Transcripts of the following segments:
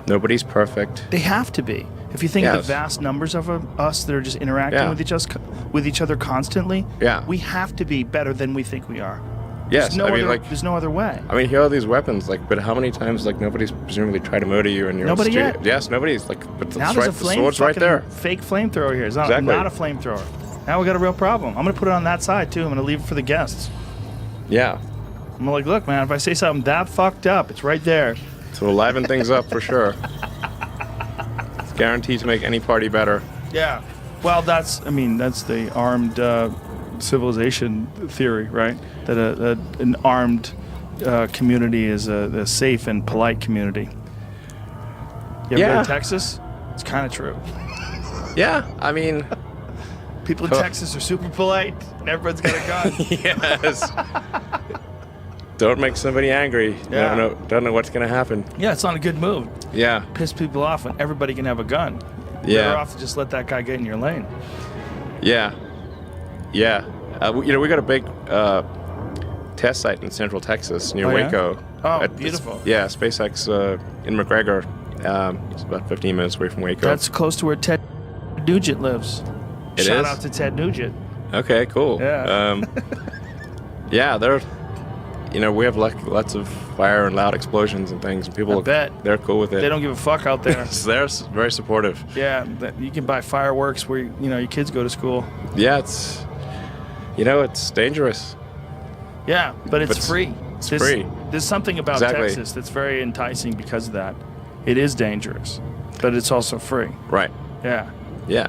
Nobody's perfect. They have to be. If you think of the vast numbers of us that are just interacting with each other constantly, we have to be better than we think we are. Yes, there's no other way. I mean, here are these weapons, but how many times, nobody's presumably tried to murder you and you're nobody yet. Yes, nobody's, but now there's the sword's right there. Fake flamethrower here. It's not a flamethrower. Now we got a real problem. I'm gonna put it on that side too. I'm gonna leave it for the guests. Yeah. I'm like, look, man, if I say something that fucked up, it's right there. To liven things up for sure. It's guaranteed to make any party better. Yeah. Well, that's the armed civilization theory, right? That an armed community is a safe and polite community. You ever go to Texas? It's kind of true. Yeah, I mean... People in Texas are super polite, and everyone's got a gun. Yes. Don't make somebody angry. Yeah. Don't know what's going to happen. Yeah, it's not a good move. Yeah. Piss people off when everybody can have a gun. You're better off to just let that guy get in your lane. Yeah. Yeah. We got a big test site in Central Texas near Waco. Oh, beautiful. SpaceX in McGregor. It's about 15 minutes away from Waco. That's close to where Ted Nugent lives. Shout out to Ted Nugent. Okay, cool. Yeah. They're, we have lots of fire and loud explosions and things, and people, they're cool with it. They don't give a fuck out there. They're very supportive. Yeah, you can buy fireworks where your kids go to school. Yeah, it's dangerous. Yeah, but it's free. It's free. There's something about Texas that's very enticing because of that. It is dangerous, but it's also free. Right. Yeah. Yeah.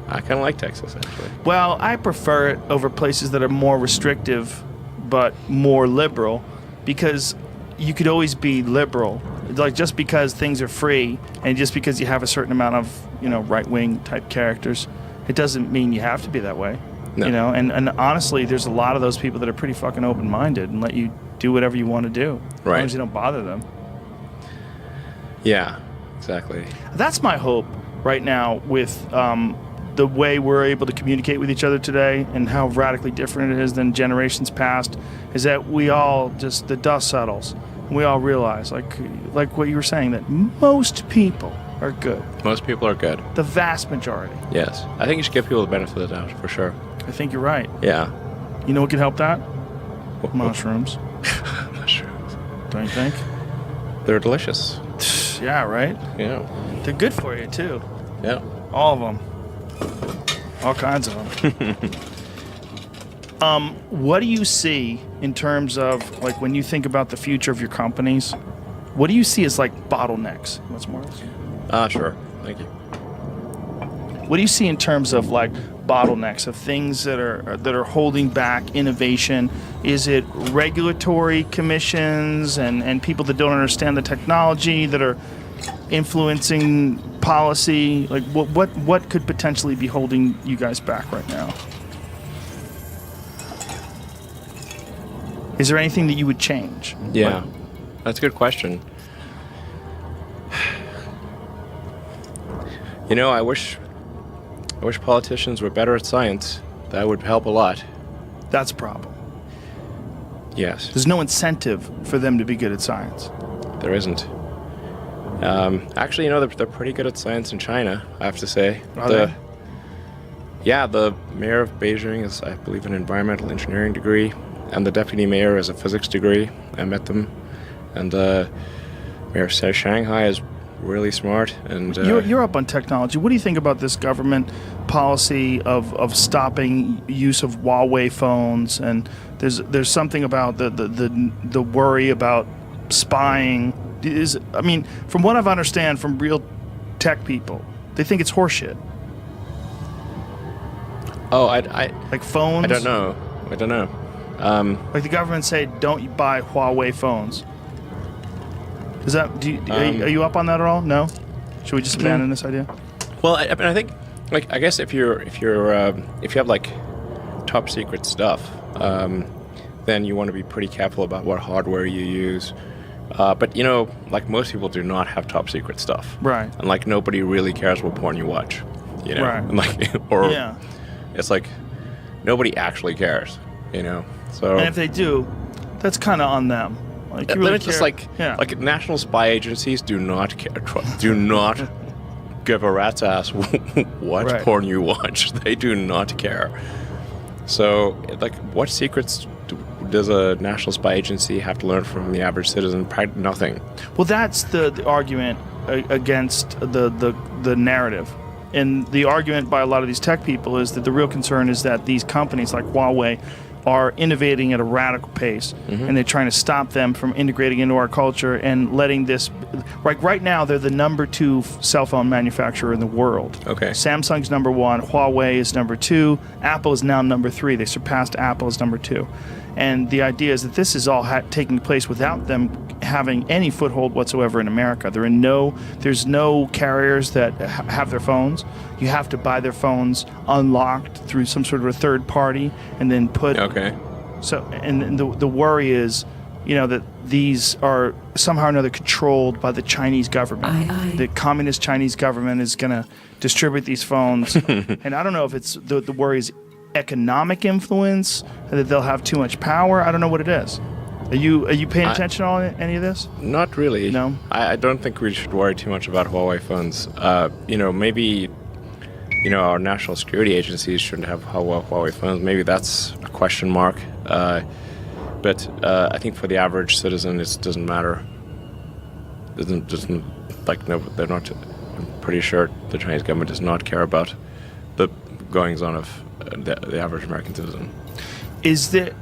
I kind of like Texas, actually. Well, I prefer it over places that are more restrictive but more liberal, because you could always be liberal. Just because things are free and just because you have a certain amount of, right-wing type characters, it doesn't mean you have to be that way. No. And honestly, there's a lot of those people that are pretty fucking open-minded and let you do whatever you want to do. As long as you don't bother them. Yeah, exactly. That's my hope right now with the way we're able to communicate with each other today and how radically different it is than generations past, is that we all the dust settles and we all realize, like what you were saying, that most people are good. Most people are good. The vast majority. Yes. I think you should give people the benefit of the doubt, for sure. I think you're right. Yeah. You know what could help that? Mushrooms. Mushrooms. Don't you think? They're delicious. Yeah, right? Yeah. They're good for you, too. Yeah. All of them. All kinds of them. What do you see in terms of, when you think about the future of your companies, what do you see as, bottlenecks? What's more? Sure. Thank you. What do you see in terms of, bottlenecks, of things that are holding back innovation? Is it regulatory commissions and people that don't understand the technology that are influencing policy? What could potentially be holding you guys back right now? Is there anything that you would change? Yeah, that's a good question. I wish politicians were better at science. That would help a lot. That's a problem. Yes. There's no incentive for them to be good at science. There isn't. Actually, they're pretty good at science in China, I have to say. Are they? Yeah, the mayor of Beijing is, I believe, an environmental engineering degree, and the deputy mayor is a physics degree. I met them. And the mayor of Shanghai is really smart. And you're up on technology. What do you think about this government policy of stopping use of Huawei phones? And there's something about the worry about spying. From what I've understand from real tech people, they think it's horseshit. Oh, like phones. I don't know. Like the government say, don't buy Huawei phones. Is that? Are you up on that at all? No. Should we just abandon this idea? Well, I think, I guess if you have top secret stuff, then you want to be pretty careful about what hardware you use. But most people do not have top secret stuff. Right. And nobody really cares what porn you watch. Right. And it's nobody actually cares. So. And if they do, that's kind of on them. Like, you Then really it's just care. like national spy agencies do not care, do not give a rat's ass what Right. porn you watch. They do not care. So, like, what secrets does a national spy agency have to learn from the average citizen? Nothing. Well, that's the argument against the narrative. And the argument by a lot of these tech people is that the real concern is that these companies like Huawei are innovating at a radical pace, and they're trying to stop them from integrating into our culture and letting this. Like right now, they're the number 2 cell phone manufacturer in the world. Okay. Samsung's number 1, Huawei is number 2, Apple is now number 3. They surpassed Apple as number 2. And the idea is that this is all taking place without them having any foothold whatsoever in America. There's no carriers that have their phones. You have to buy their phones unlocked through some sort of a third party, and then put. Okay. So, and the worry is, that these are somehow or another controlled by the Chinese government. The communist Chinese government is going to distribute these phones, and I don't know if it's the worry is economic influence, that they'll have too much power. I don't know what it is. Are you paying attention on any of this? Not really. No? I don't think we should worry too much about Huawei phones. Maybe, our national security agencies shouldn't have Huawei phones. Maybe that's a question mark. But I think for the average citizen, it doesn't matter. Doesn't no, they're not. I'm pretty sure the Chinese government does not care about the goings on of the average American citizen. Is there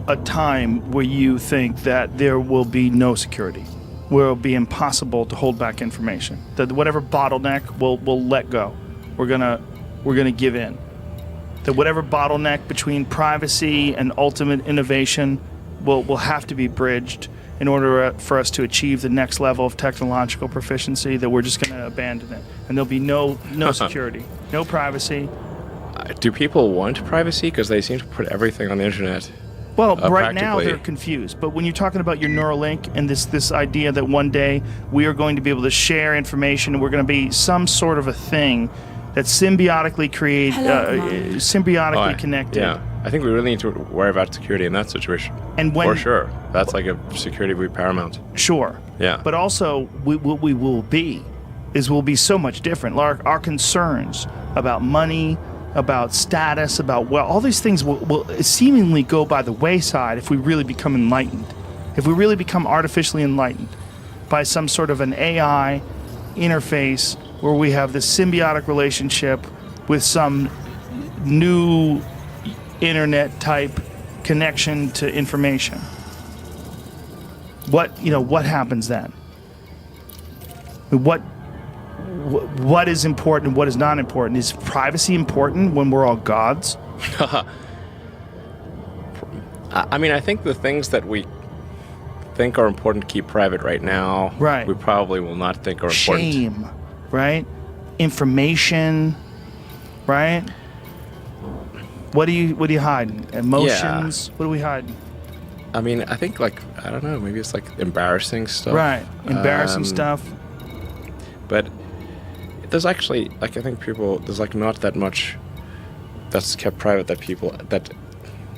a time where you think that there will be no security, where it'll be impossible to hold back information, that whatever bottleneck we'll let go, we're gonna give in, that whatever bottleneck between privacy and ultimate innovation will have to be bridged in order for us to achieve the next level of technological proficiency, that we're just going to abandon it, and there'll be no security, no privacy? Do people want privacy? Because they seem to put everything on the internet. Well, right now they're confused. But when you're talking about your Neuralink and this idea that one day we are going to be able to share information, and we're going to be some sort of a thing that's symbiotically connected. Yeah, I think we really need to worry about security in that situation. And for sure, that's like a security will be paramount. Sure. Yeah. But also, what we will be we'll be so much different. Our concerns about money, about status, about all these things will seemingly go by the wayside if we really become enlightened. If we really become artificially enlightened by some sort of an AI interface where we have this symbiotic relationship with some new internet type connection to information. What happens then? What is important and what is not important? Is privacy important when we're all gods? I mean, I think the things that we think are important to keep private right now, right, we probably will not think are important. Shame, right? Information, right? What are you hiding? Emotions? Yeah. What are we hiding? I mean, I think I don't know, maybe it's embarrassing stuff. Right, embarrassing stuff. But there's actually, I think there's not that much that's kept private that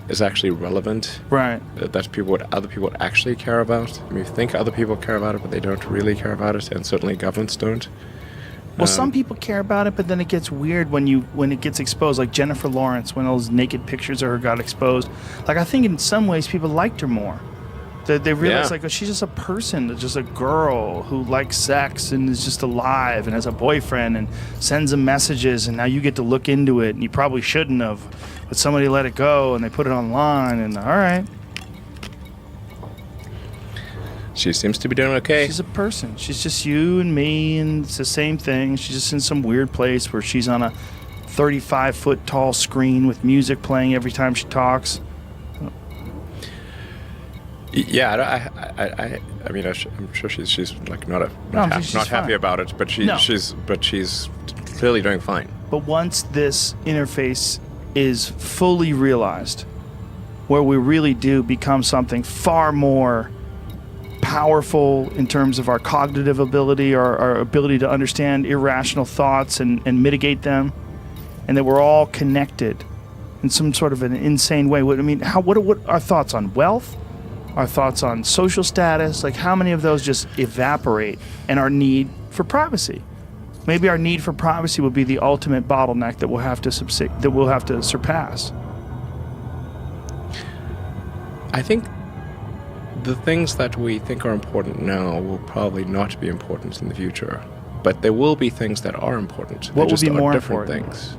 is actually relevant. Right. That other people would actually care about. I mean, you think other people care about it, but they don't really care about it, and certainly governments don't. Well, some people care about it, but then it gets weird when it gets exposed. Like Jennifer Lawrence, when those naked pictures of her got exposed. I think in some ways people liked her more. They realize she's just a person, just a girl who likes sex and is just alive and has a boyfriend and sends them messages, and now you get to look into it, and you probably shouldn't have, but somebody let it go and they put it online, and all right. She seems to be doing okay. She's a person. She's just you and me, and it's the same thing. She's just in some weird place where she's on a 35-foot tall screen with music playing every time she talks. Yeah, I mean, I'm sure she's not happy about it, but she's clearly doing fine. But once this interface is fully realized, where we really do become something far more powerful in terms of our cognitive ability, our ability to understand irrational thoughts and mitigate them, and that we're all connected in some sort of an insane way. What are our thoughts on wealth? Our thoughts on social status? Like, how many of those just evaporate, and our need for privacy? Maybe our need for privacy will be the ultimate bottleneck that we'll have to surpass. I think the things that we think are important now will probably not be important in the future, but there will be things that are important. What will be more different important? Things.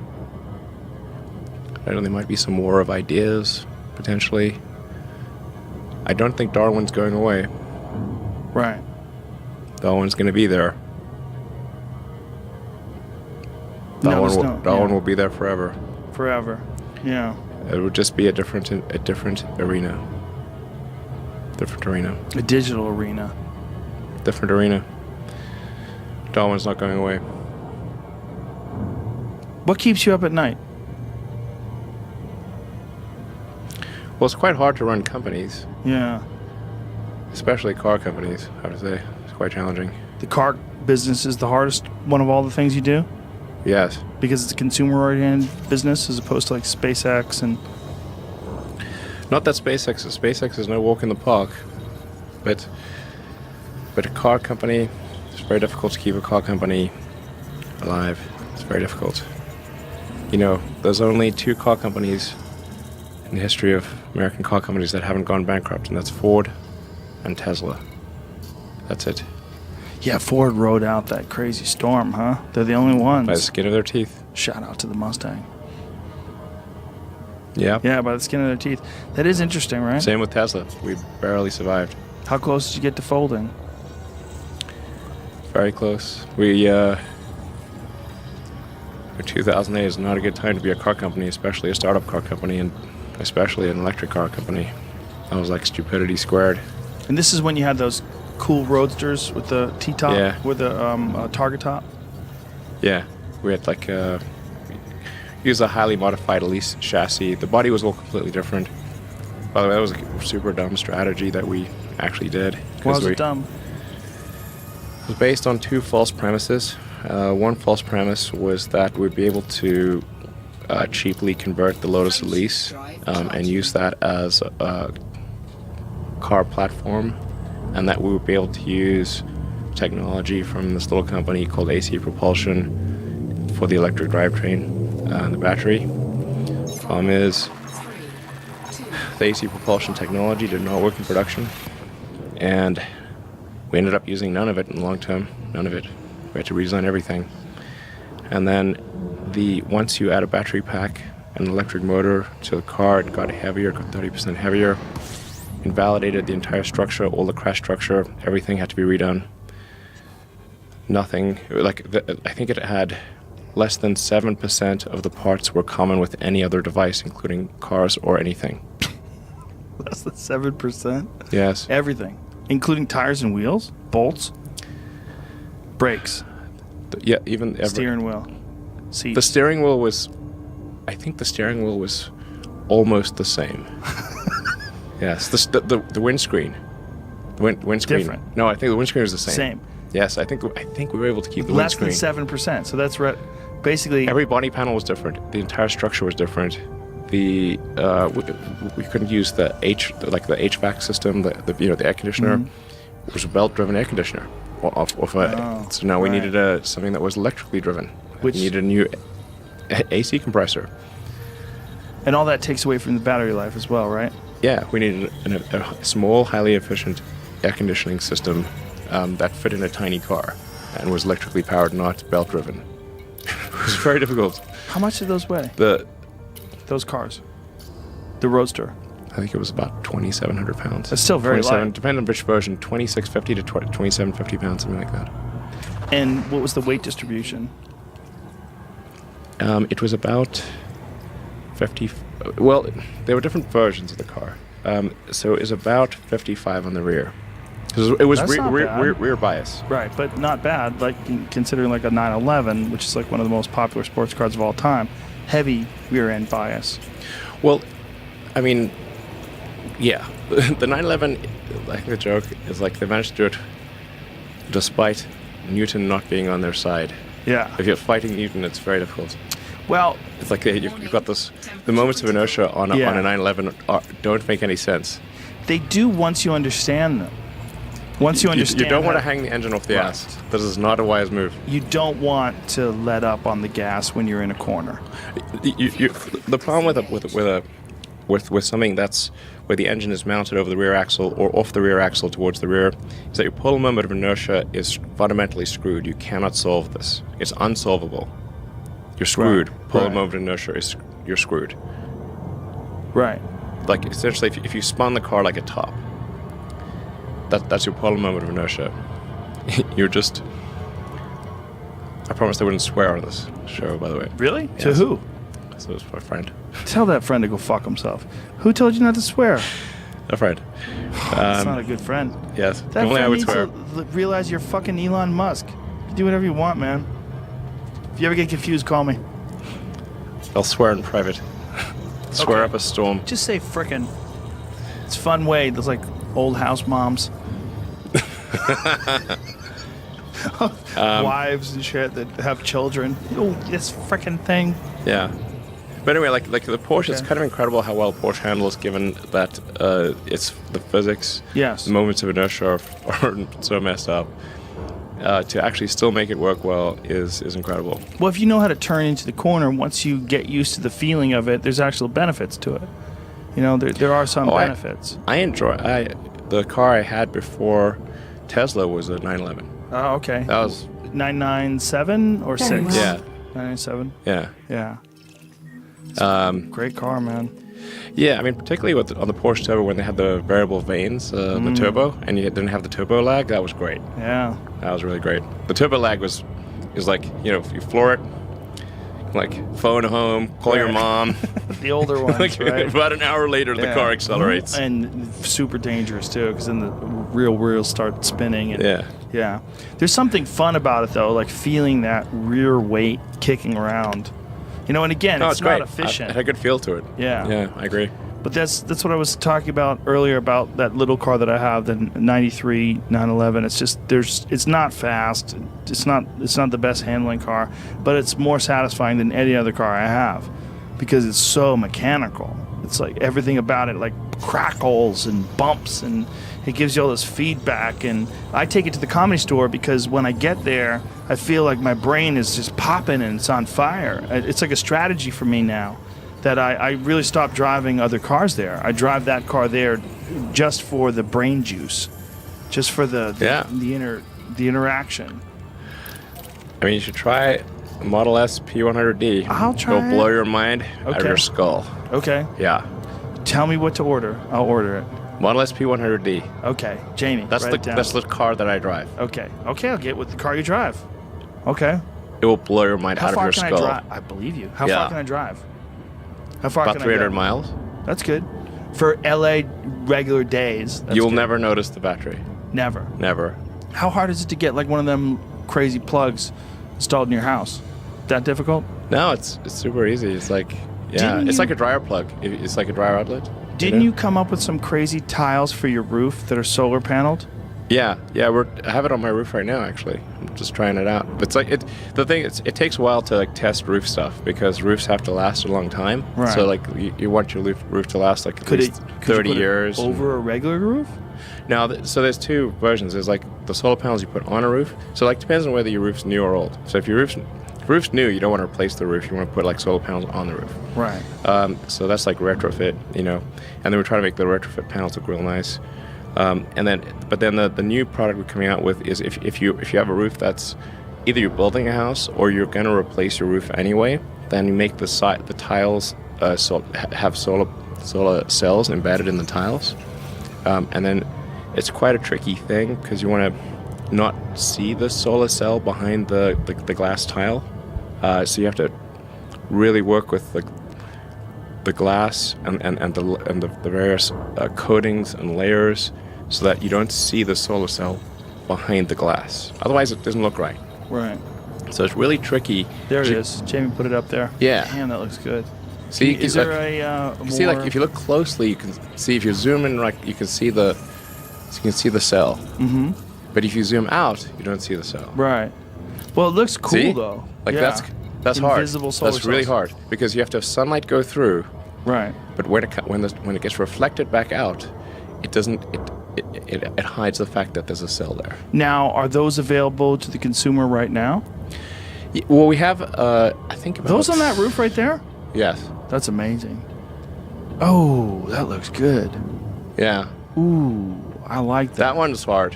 I don't know, there might be some war of ideas, potentially. I don't think Darwin's going away. Right. Darwin's going to be there. Darwin will be there forever. Forever. Yeah. It would just be a different arena. Different arena. A digital arena. Different arena. Darwin's not going away. What keeps you up at night? Well, it's quite hard to run companies. Yeah. Especially car companies, I would say. It's quite challenging. The car business is the hardest one of all the things you do? Yes. Because it's a consumer-oriented business as opposed to like SpaceX and... Not that SpaceX is no walk in the park, but a car company, it's very difficult to keep a car company alive. It's very difficult. You know, there's only 2 car companies in the history of American car companies that haven't gone bankrupt, and that's Ford and Tesla. That's it. Yeah, Ford rode out that crazy storm, huh? They're the only ones. By the skin of their teeth. Shout out to the Mustang. Yeah. Yeah, by the skin of their teeth. That is interesting, right? Same with Tesla. We barely survived. How close did you get to folding? Very close. 2008 is not a good time to be a car company, especially a startup car company, and especially an electric car company. That was like stupidity squared. And this is when you had those cool roadsters with the T-top, Yeah. with the target top? Yeah. We had like used a highly modified Elise chassis. The body was all completely different. By the way, that was a super dumb strategy that we actually did. Why was it dumb? It was based on 2 false premises. One false premise was that we'd be able to cheaply convert the Lotus Elise and use that as a car platform, and that we would be able to use technology from this little company called AC Propulsion for the electric drivetrain and the battery. Problem is, the AC Propulsion technology did not work in production, and we ended up using none of it in the long term. None of it. We had to redesign everything. And then once you add a battery pack and an electric motor to the car, it got heavier, got 30% heavier. Invalidated the entire structure, all the crash structure, everything had to be redone. Nothing, I think it had less than 7% of the parts were common with any other device, including cars or anything. Less than 7%? Yes. Everything, including tires and wheels, bolts, brakes. Yeah, even steering wheel, seats. The steering wheel was, I think the steering wheel was almost the same. Yes, the windscreen. The windscreen. Different. No, I think the windscreen was the same. Same. Yes, I think we were able to keep the Less windscreen. than 7%. So that's basically Every body panel was different. The entire structure was different. We couldn't use the HVAC system, the air conditioner. Mm-hmm. It was a belt-driven air conditioner. So now we needed something that was electrically driven. We needed a new AC compressor. And all that takes away from the battery life as well, right? Yeah, we needed a small, highly efficient air conditioning system that fit in a tiny car and was electrically powered, not belt-driven. It was very difficult. How much did those weigh? Those cars? The Roadster? I think it was about 2,700 pounds. That's still very light. Depending on which version, 2,650 to 2,750 pounds, something like that. And what was the weight distribution? It was about 50. Well, there were different versions of the car. So it was about 55 on the rear. It was rear bias. Right, but not bad. Like considering like a 911, which is like one of the most popular sports cars of all time, heavy rear end bias. Well, I mean, yeah, the 911. I think the joke is like they managed to do it despite Newton not being on their side. Yeah. If you're fighting Newton, it's very difficult. Well, It's like you've got this. The moments of inertia on a 911 don't make any sense. they do once you understand them. Once you understand, you don't want to hang the engine off the Right. ass. This is not a wise move. You don't want to let up on the gas when you're in a corner. The problem with something that's where the engine is mounted over the rear axle or off the rear axle towards the rear is that your polar moment of inertia is fundamentally screwed. You cannot solve this. It's unsolvable. You're screwed. Right. Polar Right. moment of inertia is you're screwed. Right. Like essentially, if you spun the car like a top, that's your polar moment of inertia. You're just. I promised I wouldn't swear on this show, by the way. Really? Yes. To who? So it was my friend. Tell that friend to go fuck himself. Who told you not to swear? A friend. That's not a good friend. Yes. That Normally I friend would needs swear. to realize you're fucking Elon Musk. You do whatever you want, man. If you ever get confused, call me. I'll swear in private. Swear Okay. up a storm. Just say frickin'. It's a fun way. There's like old house moms. Wives and shit that have children. Oh, this frickin' thing. Yeah. But anyway, like the Porsche, it's Okay. kind of incredible how well Porsche handles, given that it's the physics. Yes. The moments of inertia are so messed up. To actually still make it work well is incredible. Well, if you know how to turn into the corner, once you get used to the feeling of it, there's actual benefits to it. You know, there are some benefits. I enjoy. The car I had before Tesla was a 911. Oh, okay. That was 997 or 6? yeah, 997. yeah. Yeah. Great car, man. Yeah, I mean, particularly on the Porsche Turbo when they had the variable vanes, the turbo, and you didn't have the turbo lag, that was great. Yeah. That was really great. The turbo lag is like, if you floor it, like phone home, call your Right. mom. The older ones, Like right? about an hour later, the Yeah. car accelerates. And super dangerous, too, because then the real wheels start spinning. And, Yeah. Yeah. There's something fun about it, though, like feeling that rear weight kicking around. You know, and again, No, it's it's not great. efficient. It had a good feel to it. Yeah. Yeah, I agree. But that's what I was talking about earlier about that little car that I have, the 93 911. It's just it's not fast. It's not the best handling car, but it's more satisfying than any other car I have because it's so mechanical. It's like everything about it like crackles and bumps and it gives you all this feedback. And I take it to the Comedy Store because when I get there, I feel like my brain is just popping and it's on fire. It's like a strategy for me now. That I really stopped driving other cars there. I drive that car there just for the brain juice, just for the interaction. I mean, you should try Model S P100D. I'll try It'll blow it. your mind out of Okay. your skull. Okay, Yeah. tell me what to order. I'll order it. Model S P100D. Okay, Jamie, That's write it down. that's the car that I drive. Okay, I'll get with the car you drive. Okay, It will blow your mind how out of far your can skull. I drive? I believe you. How Yeah. far can I drive? How far About can 300 I go? miles. That's good. For LA regular days, that's You'll good. never notice the battery. Never. Never. How hard is it to get like one of them crazy plugs installed in your house? That difficult? No, it's super easy. It's like Didn't it's you- like a dryer plug. It's like a dryer outlet. Didn't know? you come up with some crazy tiles for your roof that are solar paneled? Yeah. I have it on my roof right now. Actually, I'm just trying it out. But it's like it takes a while to like test roof stuff because roofs have to last a long time. Right. So like you want your roof to last like at least Could 30 you put it years. over a regular roof? Now, so there's two versions. There's like the solar panels you put on a roof. So like depends on whether your roof's new or old. So if your roof's new, you don't want to replace the roof. You want to put like solar panels on the roof. Right. So that's like retrofit, And then we're trying to make the retrofit panels look real nice. But then the new product we're coming out with is if you have a roof that's either you're building a house or you're going to replace your roof anyway, then you make the tiles have solar cells embedded in the tiles, and then it's quite a tricky thing because you want to not see the solar cell behind the glass tile, so you have to really work with the glass and the various coatings and layers so that you don't see the solar cell behind the glass. Otherwise, it doesn't look right. Right. So it's really tricky. There it is. Jamie put it up there. Yeah. Damn, that looks good. So you Is can, there a you see, like more- if you look closely, you can see if you zoom in, like you can see the cell. Mm-hmm. But if you zoom out, you don't see the cell. Right. Well, it looks cool See? though. Like Yeah. That's hard. Invisible solar That's really cells. hard because you have to have sunlight go through, Right. but when it gets reflected back out, it doesn't. It hides the fact that there's a cell there. Now, are those available to the consumer right now? Well, we have, I think about Those on that roof right there? Yes. That's amazing. Oh, that looks good. Yeah. Ooh, I like that. That one's hard.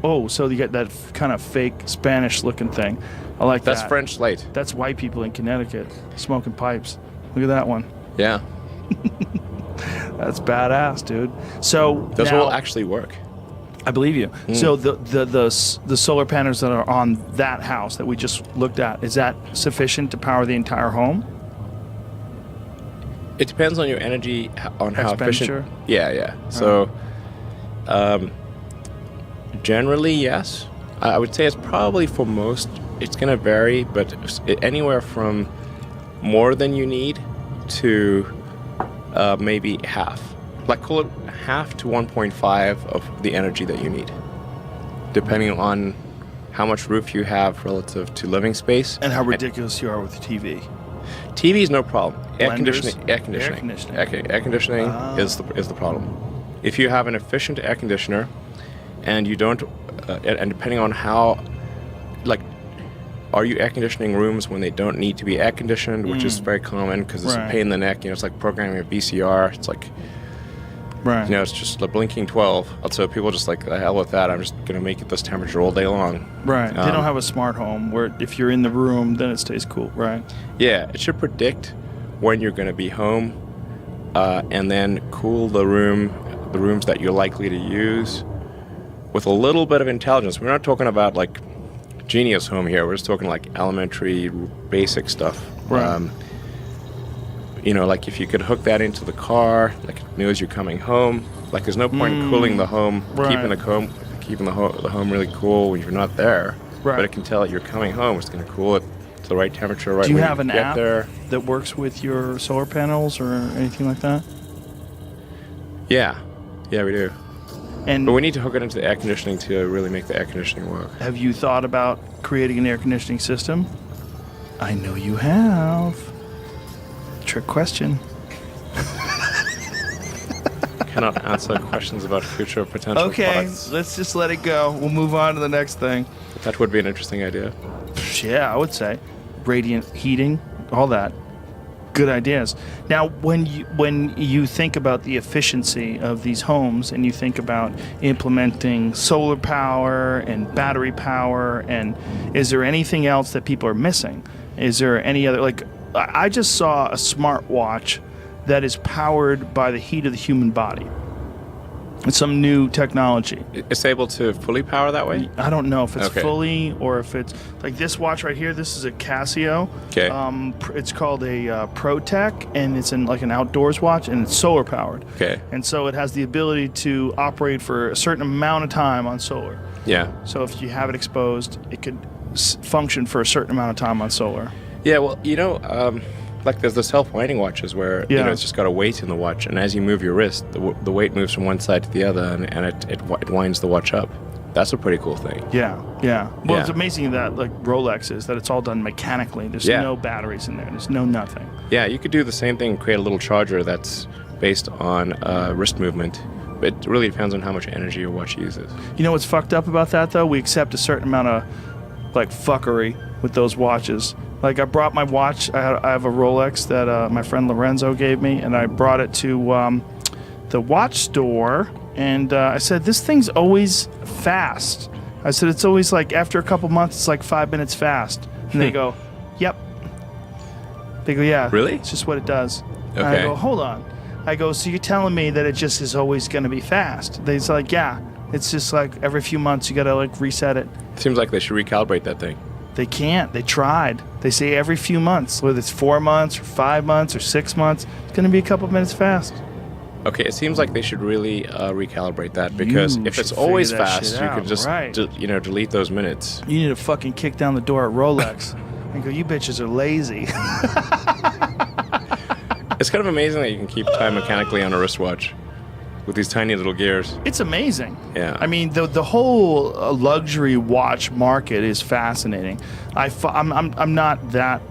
Oh, so you get that kind of fake Spanish-looking thing. I like That's that. French slate. That's white people in Connecticut smoking pipes. Look at that one. Yeah. That's badass, dude. So Those now, will actually work. I believe you. So the solar panels that are on that house that we just looked at, is that sufficient to power the entire home? It depends on your energy, on how Expenditure? efficient. Yeah. So, generally, yes. I would say it's probably for most. It's going to vary, but anywhere from more than you need to maybe half. Like call it half to 1.5 of the energy that you need, depending on how much roof you have relative to living space. And how ridiculous you are with the TV. TV is no problem. Air Blenders? conditioning. Air conditioning is the problem. If you have an efficient air conditioner, and you don't, and depending on how, like, are you air conditioning rooms when they don't need to be air conditioned, which is very common because it's a pain in the neck. You know, it's like programming a VCR. It's like, you know, it's just a blinking 12. So people just like, the hell with that. I'm just gonna make it this temperature all day long. Right. They don't have a smart home where if you're in the room, then it stays cool. Right. Yeah, it should predict when you're going to be home, and then cool the rooms that you're likely to use with a little bit of intelligence. We're not talking about like genius home here. We're just talking like elementary, basic stuff. Right. You know, like if you could hook that into the car, like it knows you're coming home. Like there's no point in cooling the home, keeping the home really cool when you're not there. Right. But it can tell that you're coming home. It's going to cool it to the right temperature right Do you when have you an get app there. that works with your solar panels or anything like that? Yeah, we do. And But we need to hook it into the air conditioning to really make the air conditioning work. have you thought about creating an air conditioning system? I know you have. Trick question. Cannot answer questions about future potential Okay, products. let's just let it go. We'll move on to the next thing. That would be an interesting idea. Yeah, I would say. Radiant heating, all that. Good ideas. Now, when you think about the efficiency of these homes and you think about implementing solar power and battery power, and is there anything else that people are missing? Is there any other, like, I just saw a smartwatch that is powered by the heat of the human body. It's some new technology. It's able to fully power that way? I don't know if it's Okay. fully or if it's like this watch right here. This is a Casio. Okay. It's called a ProTech, and it's like an outdoors watch, and it's solar powered. Okay. And so it has the ability to operate for a certain amount of time on solar. Yeah. So if you have it exposed, it could function for a certain amount of time on solar. Yeah, well, you know, like there's the self-winding watches where you know it's just got a weight in the watch, and as you move your wrist, the weight moves from one side to the other, and it winds the watch up. That's a pretty cool thing. Yeah. Well, it's Yeah. amazing that like Rolex is that it's all done mechanically. There's no batteries in there. There's no nothing. Yeah, you could do the same thing, create a little charger that's based on wrist movement. But it really depends on how much energy your watch uses. You know what's fucked up about that though? We accept a certain amount of like fuckery with those watches. Like I brought my watch. I have a Rolex that my friend Lorenzo gave me, and I brought it to the watch store, and I said, "This thing's always fast." I said, "It's always like after a couple months, it's like 5 minutes fast." And they go, "Yep." They go, "Yeah, Really? It's just what it does." And I Okay. go, "Hold on." I go, "So you're telling me that it just is always going to be fast?" They're like, "Yeah." It's just like every few months you gotta like reset it. Seems like they should recalibrate that thing. They can't. They tried. They say every few months, whether it's 4 months or 5 months or 6 months, it's gonna be a couple minutes fast. Okay, it seems like they should really recalibrate that, because You if it's should always figure that fast, shit you out, could just right. delete those minutes. You need to fucking kick down the door at Rolex and go, "You bitches are lazy." It's kind of amazing that you can keep time mechanically on a wristwatch with these tiny little gears. It's amazing. Yeah. I mean, the whole luxury watch market is fascinating. I'm not that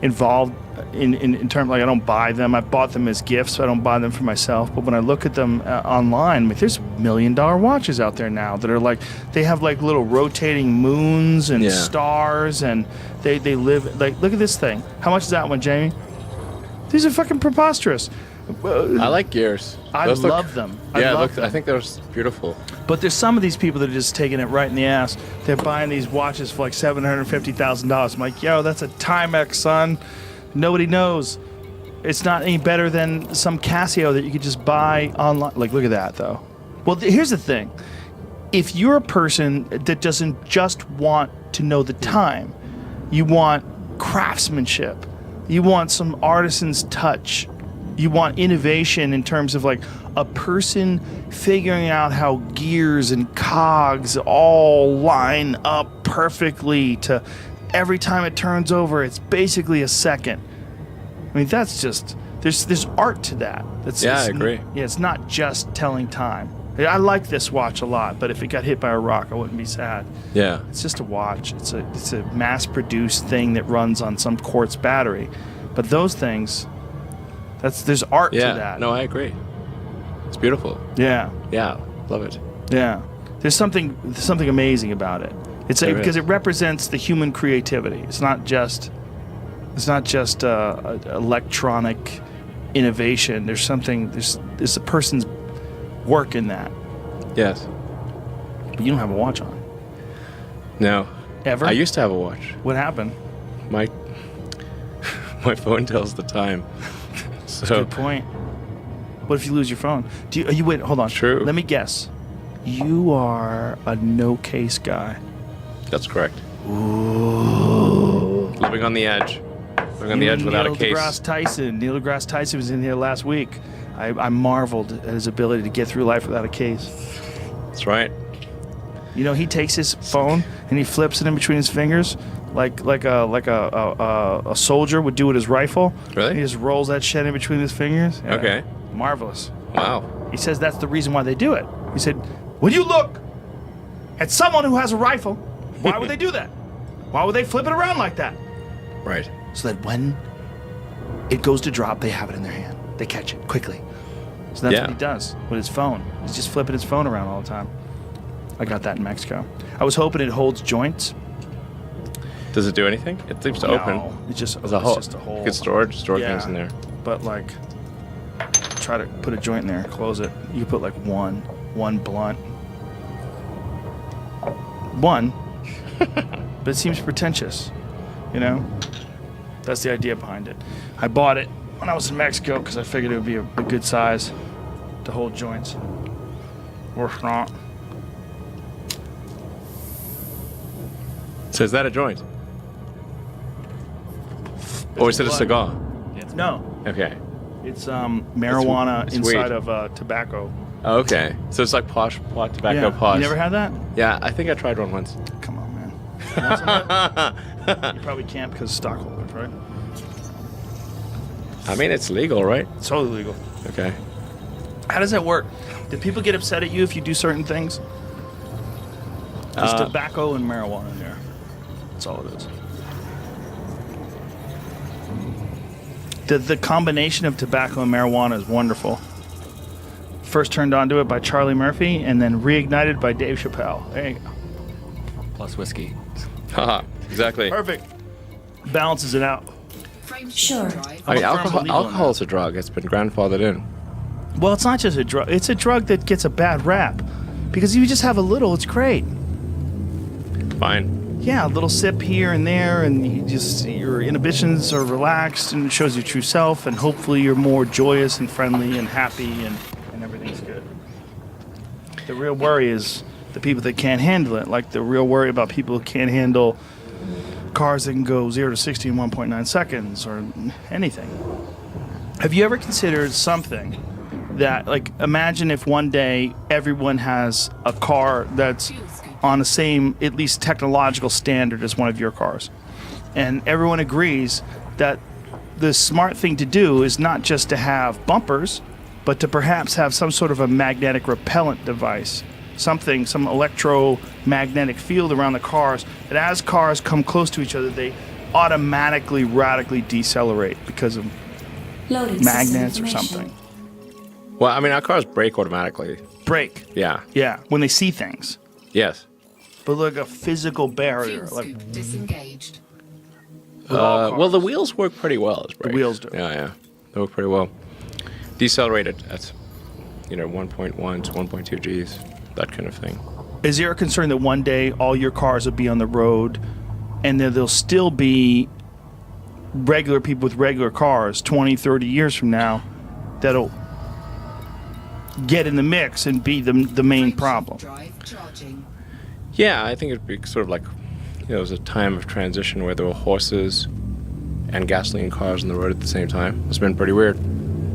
involved in terms, like, I don't buy them. I bought them as gifts, so I don't buy them for myself. But when I look at them online, I mean, there's $1 million watches out there now that are like, they have like little rotating moons and stars, and they live like, look at this thing. How much is that one, Jamie? These are fucking preposterous. I like gears. I love them. I think they're beautiful. But there's some of these people that are just taking it right in the ass. They're buying these watches for like $750,000. I'm like, yo, that's a Timex, son. Nobody knows. It's not any better than some Casio that you could just buy online. Like, look at that, though. Well, here's the thing. If you're a person that doesn't just want to know the time, you want craftsmanship, you want some artisan's touch, you want innovation in terms of like a person figuring out how gears and cogs all line up perfectly to every time it turns over, it's basically a second. I mean, that's just, there's art to that. I agree. Yeah, it's not just telling time. I like this watch a lot, but if it got hit by a rock, I wouldn't be sad. Yeah. It's just a watch. It's a mass-produced thing that runs on some quartz battery. But those things, there's art to that. Yeah, no, I agree. It's beautiful. Yeah. Yeah, love it. Yeah. There's something amazing about it. It's because it represents the human creativity. It's not just electronic innovation. There's a person's work in that. Yes. But you don't have a watch on. No. Ever? I used to have a watch. What happened? My phone tells the time. So Good point. What if you lose your phone? Wait, hold on. True. Let me guess. You are a no-case guy. That's correct. Ooh. Living on the edge. Living on the edge without a case. Neil deGrasse Tyson was in here last week. I marveled at his ability to get through life without a case. That's right. You know, he takes his phone and he flips it in between his fingers like a soldier would do with his rifle. Really? He just rolls that shit in between his fingers. Yeah. Okay. Marvelous. Wow. He says that's the reason why they do it. He said, when you look at someone who has a rifle, why would they do that? Why would they flip it around like that? Right. So that when it goes to drop, they have it in their hand. They catch it quickly. So that's what he does with his phone. He's just flipping his phone around all the time. I got that in Mexico. I was hoping it holds joints. Does it do anything? It seems to open. It's just As a hole. just a hole. You could store things in there. But like, try to put a joint in there, close it. You could put like one blunt. One. But it seems pretentious, you know? That's the idea behind it. I bought it when I was in Mexico because I figured it would be a good size to hold joints. Or not. So is that a joint? Or is it a cigar? No. Okay. It's marijuana it's inside weed. of tobacco. Oh, okay. So it's like posh tobacco posh. You never had that? Yeah, I think I tried one once. Come on, man. You want some of that? You probably can't because of stockholders, right? I mean, it's legal, right? It's totally legal. Okay. How does that work? Do people get upset at you if you do certain things? There's tobacco and marijuana in there. That's all it is. The combination of tobacco and marijuana is wonderful. First turned onto it by Charlie Murphy and then reignited by Dave Chappelle. There you go. Plus whiskey. Haha, exactly. Perfect. Balances it out. Sure. I mean, How firm are legal on alcohol's a drug. It's been grandfathered in. Well, it's not just a drug. It's a drug that gets a bad rap. Because if you just have a little, it's great. Fine. Yeah, a little sip here and there, and your inhibitions are relaxed, and it shows your true self, and hopefully you're more joyous and friendly and happy, and everything's good. The real worry is the people that can't handle it, like the real worry about people who can't handle cars that can go 0 to 60 in 1.9 seconds, or anything. Have you ever considered something that, like, imagine if one day everyone has a car that's on the same, at least technological standard as one of your cars. And everyone agrees that the smart thing to do is not just to have bumpers, but to perhaps have some sort of a magnetic repellent device. Some electromagnetic field around the cars, that as cars come close to each other, they automatically radically decelerate because of Loading magnets or system something. Well, I mean, our cars brake automatically. Brake. Yeah. Yeah, when they see things. Yes. But like a physical barrier. Fuel Like scoop disengaged. Well, the wheels work pretty well as brake. wheels do. Yeah. They work pretty well. Decelerated at, 1.1 to 1.2 Gs, that kind of thing. Is there a concern that one day all your cars will be on the road and that there'll still be regular people with regular cars 20, 30 years from now that'll get in the mix and be the main problem? Drive charging. Yeah, I think it'd be sort of like, it was a time of transition where there were horses and gasoline cars on the road at the same time. It's been pretty weird.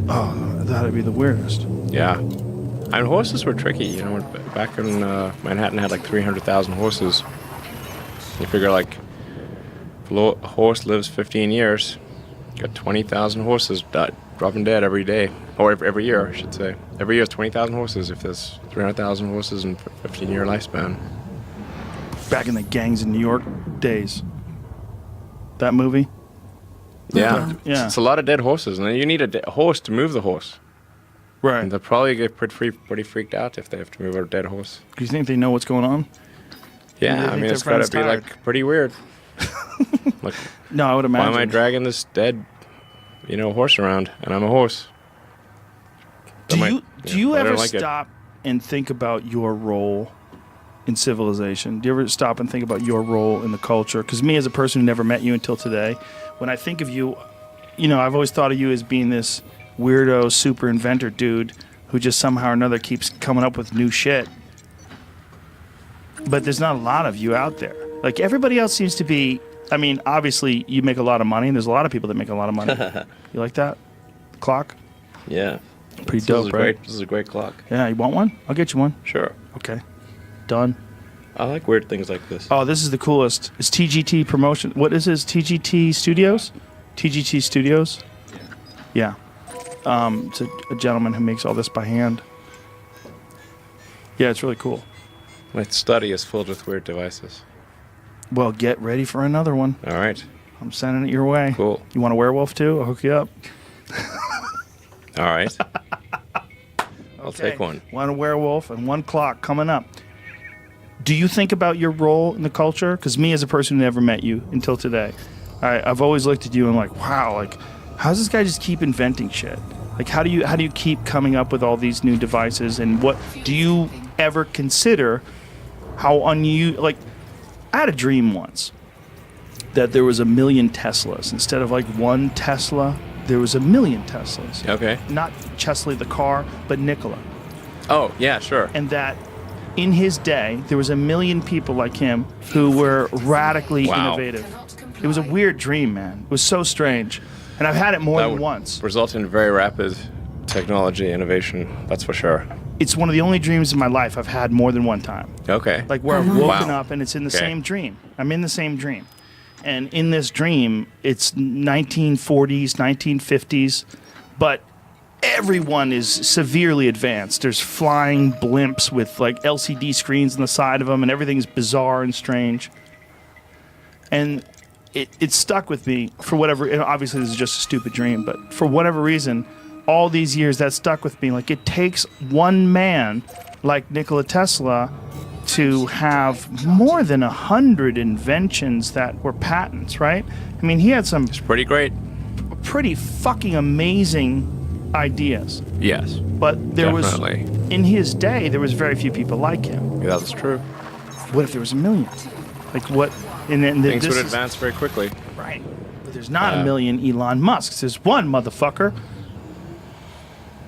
Oh, that'd be the weirdest. Yeah. I mean, horses were tricky, back in Manhattan had like 300,000 horses. You figure like, if a horse lives 15 years, you got 20,000 horses dropping dead every day. Or every year, I should say. Every year is 20,000 horses if there's 300,000 horses in 15-year lifespan. Back in the gangs in New York days. That movie? Yeah. Yeah. It's a lot of dead horses, and then you need a horse to move the horse. Right. And they'll probably get pretty freaked out if they have to move a dead horse. Do you think they know what's going on? Yeah, They I think mean, their it's got to friend's be tired. like pretty weird. Like, No, I would why imagine. am I dragging this dead, horse around? And I'm a horse. Do you I don't ever like it. stop and think about your role in civilization? Do you ever stop and think about your role in the culture? Because me, as a person who never met you until today, when I think of you, I've always thought of you as being this weirdo super inventor dude who just somehow or another keeps coming up with new shit. But there's not a lot of you out there. Like, everybody else seems to be, I mean, obviously you make a lot of money, and there's a lot of people that make a lot of money. You like that? Clock? Yeah. Pretty dope, right? This is a great clock. Yeah, you want one? I'll get you one. Sure. Okay. Done. I like weird things like this. Oh, this is the coolest. It's TGT Promotion. What is this? TGT Studios? TGT Studios? Yeah. It's a gentleman who makes all this by hand. Yeah, it's really cool. My study is filled with weird devices. Well, get ready for another one. All right. I'm sending it your way. Cool. You want a werewolf too? I'll hook you up. All right. I'll take one. One werewolf and one clock coming up. Do you think about your role in the culture? Because me, as a person who never met you until today, I've always looked at you and like, wow, like, how does this guy just keep inventing shit? Like, how do you keep coming up with all these new devices? And what do you ever consider how like, I had a dream once that there was 1 million Teslas. Instead of like one Tesla, there was 1 million Teslas. Okay. Not Chesley the car, but Nikola. Oh, yeah, sure. And that in his day, there was 1 million people like him who were radically Wow. innovative. It was a weird dream, man. It was so strange. And I've had it more That than would once. result in very rapid technology innovation, that's for sure. It's one of the only dreams in my life I've had more than one time. Okay. Like where I've woken Wow. up and it's in the Okay. same dream. I'm in the same dream. And in this dream, it's 1940s, 1950s, but everyone is severely advanced. There's flying blimps with like LCD screens on the side of them, and everything's bizarre and strange. And it stuck with me for whatever, and obviously this is just a stupid dream, but for whatever reason, all these years that stuck with me. Like, it takes one man like Nikola Tesla to have more than 100 inventions that were patents, right? I mean, he had some Pretty great. pretty fucking amazing ideas. Yes. But there Definitely. was, in his day, there was very few people like him. Yeah, that's true. What if there was 1 million? Like, what? And then Things this would is- advance very quickly. Right. But there's not 1 million Elon Musks. There's one, motherfucker.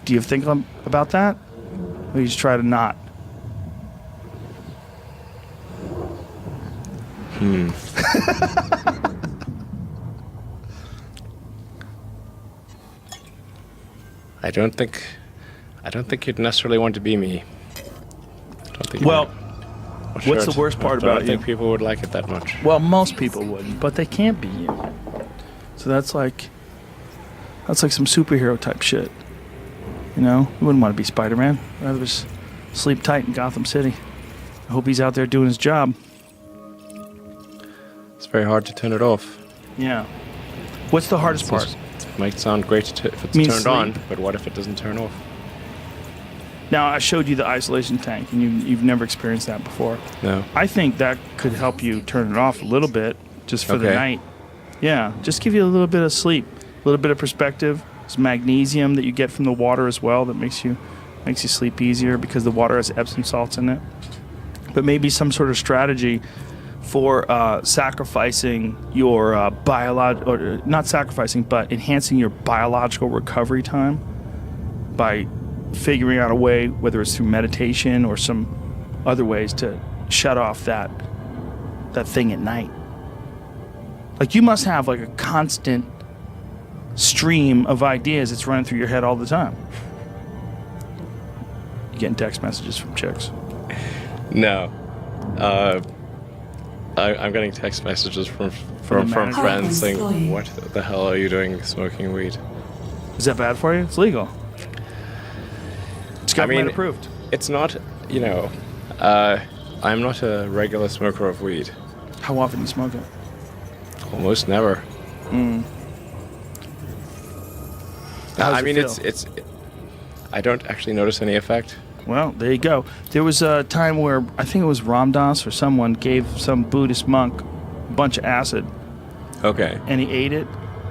Do you think about that? Or you just try to not? I don't think you'd necessarily want to be me. I don't think Well, you would. what's the worst part I about don't think you? people would like it that much. Well, most people wouldn't, but they can't be you. So that's like some superhero type shit. You know, you wouldn't want to be Spider-Man. I'd rather just sleep tight in Gotham City. I hope he's out there doing his job. It's very hard to turn it off. Yeah. What's the hardest part? It might sound great if it's Means turned sleep. on, but what if it doesn't turn off? Now, I showed you the isolation tank, and you've never experienced that before. No. I think that could help you turn it off a little bit just for the Okay. night. Yeah, just give you a little bit of sleep, a little bit of perspective. There's magnesium that you get from the water as well that makes you sleep easier because the water has Epsom salts in it. But maybe some sort of strategy for sacrificing your or not sacrificing, but enhancing your biological recovery time by figuring out a way, whether it's through meditation or some other ways, to shut off that thing at night. Like, you must have like a constant stream of ideas that's running through your head all the time. You getting text messages from chicks? No. I'm getting text messages from the manager? friends saying, "What the hell are you doing smoking weed?" Is that bad for you? It's legal. It's government mean, approved. It's not, I'm not a regular smoker of weed. How often do you smoke it? Almost never. How's I it mean, feel? it's. I don't actually notice any effect. Well, there you go. There was a time where I think it was Ram Dass or someone gave some Buddhist monk a bunch of acid, Okay. and he ate it,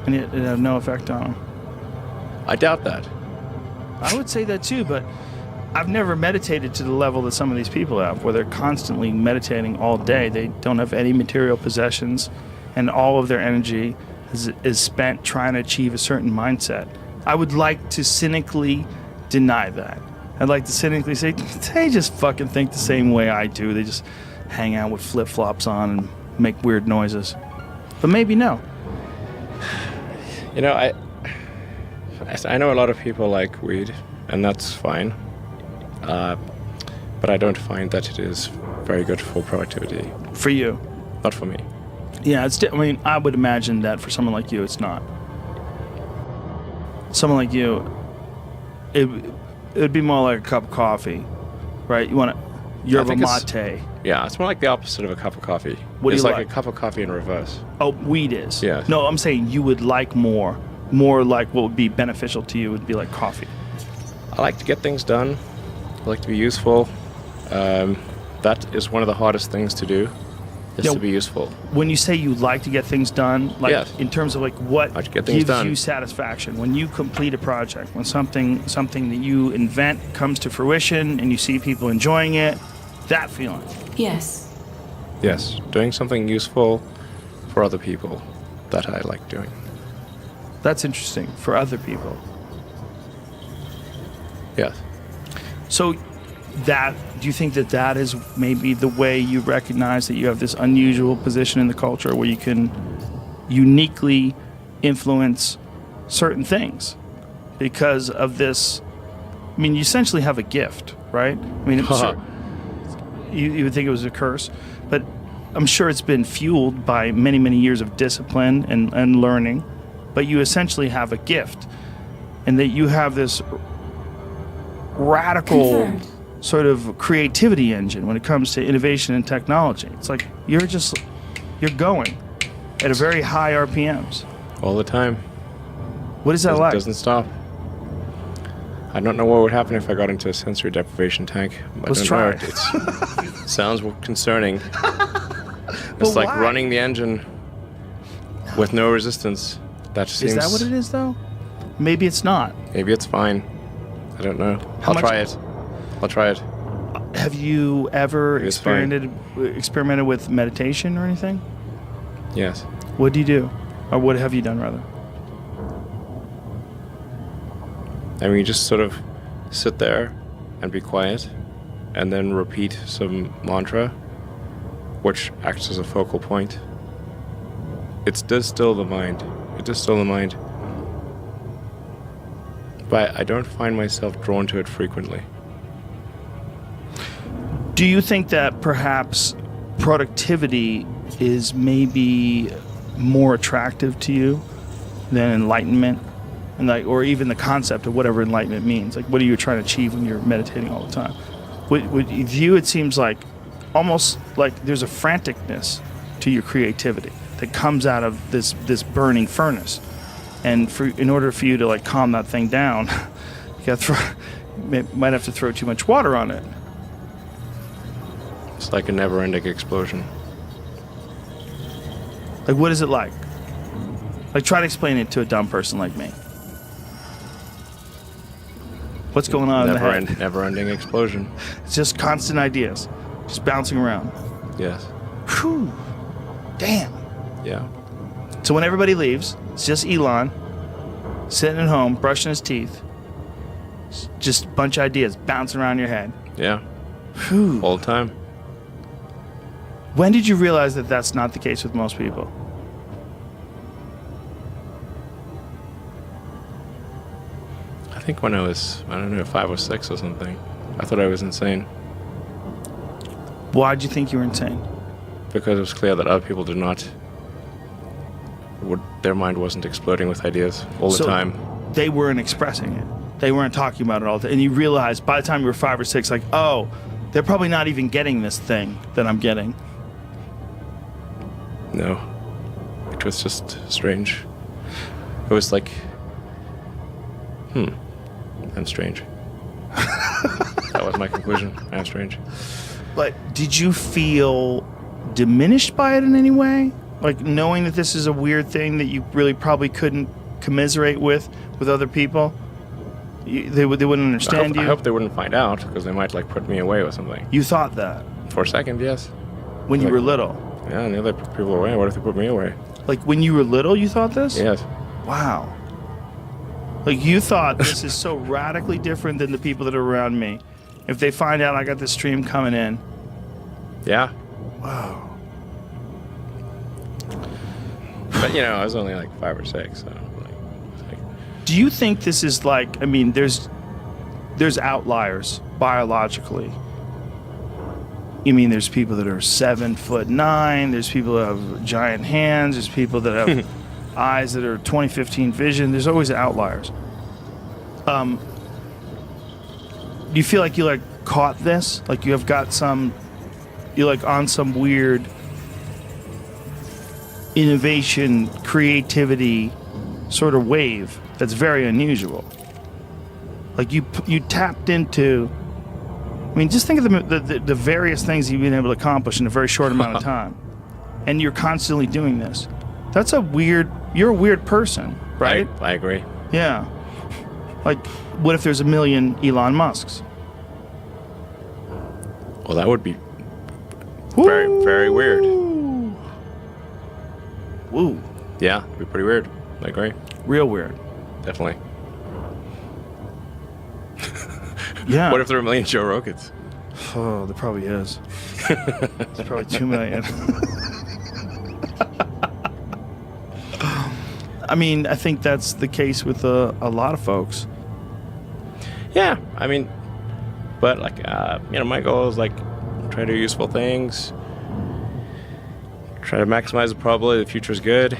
and it had no effect on him. I doubt that. I would say that too, but I've never meditated to the level that some of these people have, where they're constantly meditating all day. They don't have any material possessions, and all of their energy is spent trying to achieve a certain mindset. I would like to cynically deny that. I'd like to cynically say, they just fucking think the same way I do. They just hang out with flip-flops on and make weird noises. But maybe no. I know a lot of people like weed, and that's fine. But I don't find that it is very good for productivity. For you. Not for me. Yeah, I would imagine that for someone like you, it's not. Someone like you, it would be more like a cup of coffee, right? You want a yerba think it's- mate. Yeah, it's more like the opposite of a cup of coffee. What do it's you like like? a cup of coffee in reverse. Oh, weed is. Yeah. No, I'm saying you would like more like what would be beneficial to you would be like coffee. I like to get things done. I like to be useful. That is one of the hardest things to do, is Yeah. to be useful. When you say you like to get things done, like Yes. in terms of like what Like to get things gives done. you satisfaction, when you complete a project, when something that you invent comes to fruition and you see people enjoying it, that feeling. Yes. Yes, doing something useful for other people that I like doing. That's interesting for other people. Yes. So do you think that is maybe the way you recognize that you have this unusual position in the culture where you can uniquely influence certain things because of this? I mean, you essentially have a gift, right? I mean, you would think it was a curse, but I'm sure it's been fueled by many, many years of discipline and learning, but you essentially have a gift, and that you have this radical Confirmed. sort of creativity engine when it comes to innovation and technology. It's like you're going at a very high RPMs. All the time. What is that like? It doesn't stop. I don't know what would happen if I got into a sensory deprivation tank. I Let's don't try know. it. It sounds concerning. But It's like why? running the engine with no resistance. That seems. Is that what it is, though? Maybe it's not. Maybe it's fine. I don't know. I'll much- try it. I'll try it. Have you ever It's fine. experimented with meditation or anything? Yes. What do you do? Or what have you done, rather? I mean, you just sort of sit there and be quiet, and then repeat some mantra, which acts as a focal point. It does still the mind. It does still the mind. But I don't find myself drawn to it frequently. Do you think that perhaps productivity is maybe more attractive to you than enlightenment? And or even the concept of whatever enlightenment means. Like, what are you trying to achieve when you're meditating all the time? With you, it seems like almost like there's a franticness to your creativity that comes out of this burning furnace. And in order for you to like calm that thing down, you got might have to throw too much water on it. It's like a never-ending explosion. Like, what is it like? Like, try to explain it to a dumb person like me. What's going on in the head? Never-ending explosion. It's just constant ideas, just bouncing around. Yes. Whew. Damn. Yeah. So when everybody leaves, it's just Elon sitting at home, brushing his teeth. It's just a bunch of ideas bouncing around your head. Yeah. Whew. All the time. When did you realize that that's not the case with most people? I think when I was, I don't know, 5 or 6 or something. I thought I was insane Why'd you think you were insane? because it was clear that other people did not. Their mind wasn't exploding with ideas all the So time. They weren't expressing it. They weren't talking about it all the time. And you realized by the time you were 5 or 6, like, oh, they're probably not even getting this thing that I'm getting. No. It was just strange. It was like, I'm strange. That was my conclusion. I'm strange. But did you feel diminished by it in any way? Like knowing that this is a weird thing that you really probably couldn't commiserate with other people? They wouldn't understand you? I hope they wouldn't find out because they might like put me away or something. You thought that? For a second, yes. When you were little? Yeah, I knew they put people away. What if they put me away? Like when you were little, you thought this? Yes. Wow. Like you thought this is so radically different than the people that are around me. If they find out I got this stream coming in. Yeah. Wow. But I was only like 5 or 6, so Do you think this is like, I mean, there's outliers biologically. You mean there's people that are 7'9", there's people that have giant hands, there's people that have eyes that are 20/15 vision. There's always outliers. Do you feel like you like caught this? Like you have got you're like on some weird innovation, creativity sort of wave that's very unusual. Like you tapped into. I mean, just think of the various things you've been able to accomplish in a very short amount of time, and you're constantly doing this. That's you're a weird person, right? I agree. Yeah. Like, what if there's a million Elon Musks? Well, that would be very, very weird. Woo. Yeah, it'd be pretty weird. I agree. Real weird. Definitely. Yeah. What if there are a million Joe Rogans? Oh, there probably is. There's probably 2 million. I mean, I think that's the case with a lot of folks. Yeah, I mean, but like, my goal is like try to do useful things, try to maximize the probability the future is good,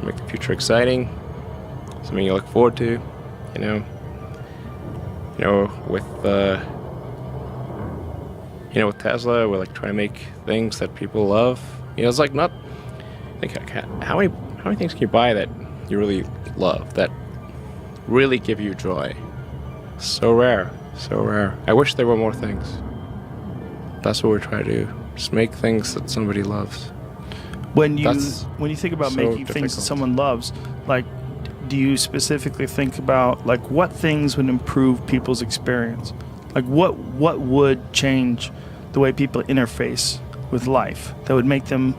make the future exciting, something you look forward to, with with Tesla, we're like trying to make things that people love. It's like not. Think how many things can you buy that you really love, that really give you joy? So rare, so rare. I wish there were more things. That's what we're trying to do. Just make things that somebody loves. When you think about so making things that difficult. someone loves, like, do you specifically think about like what things would improve people's experience? Like what would change the way people interface with life that would make them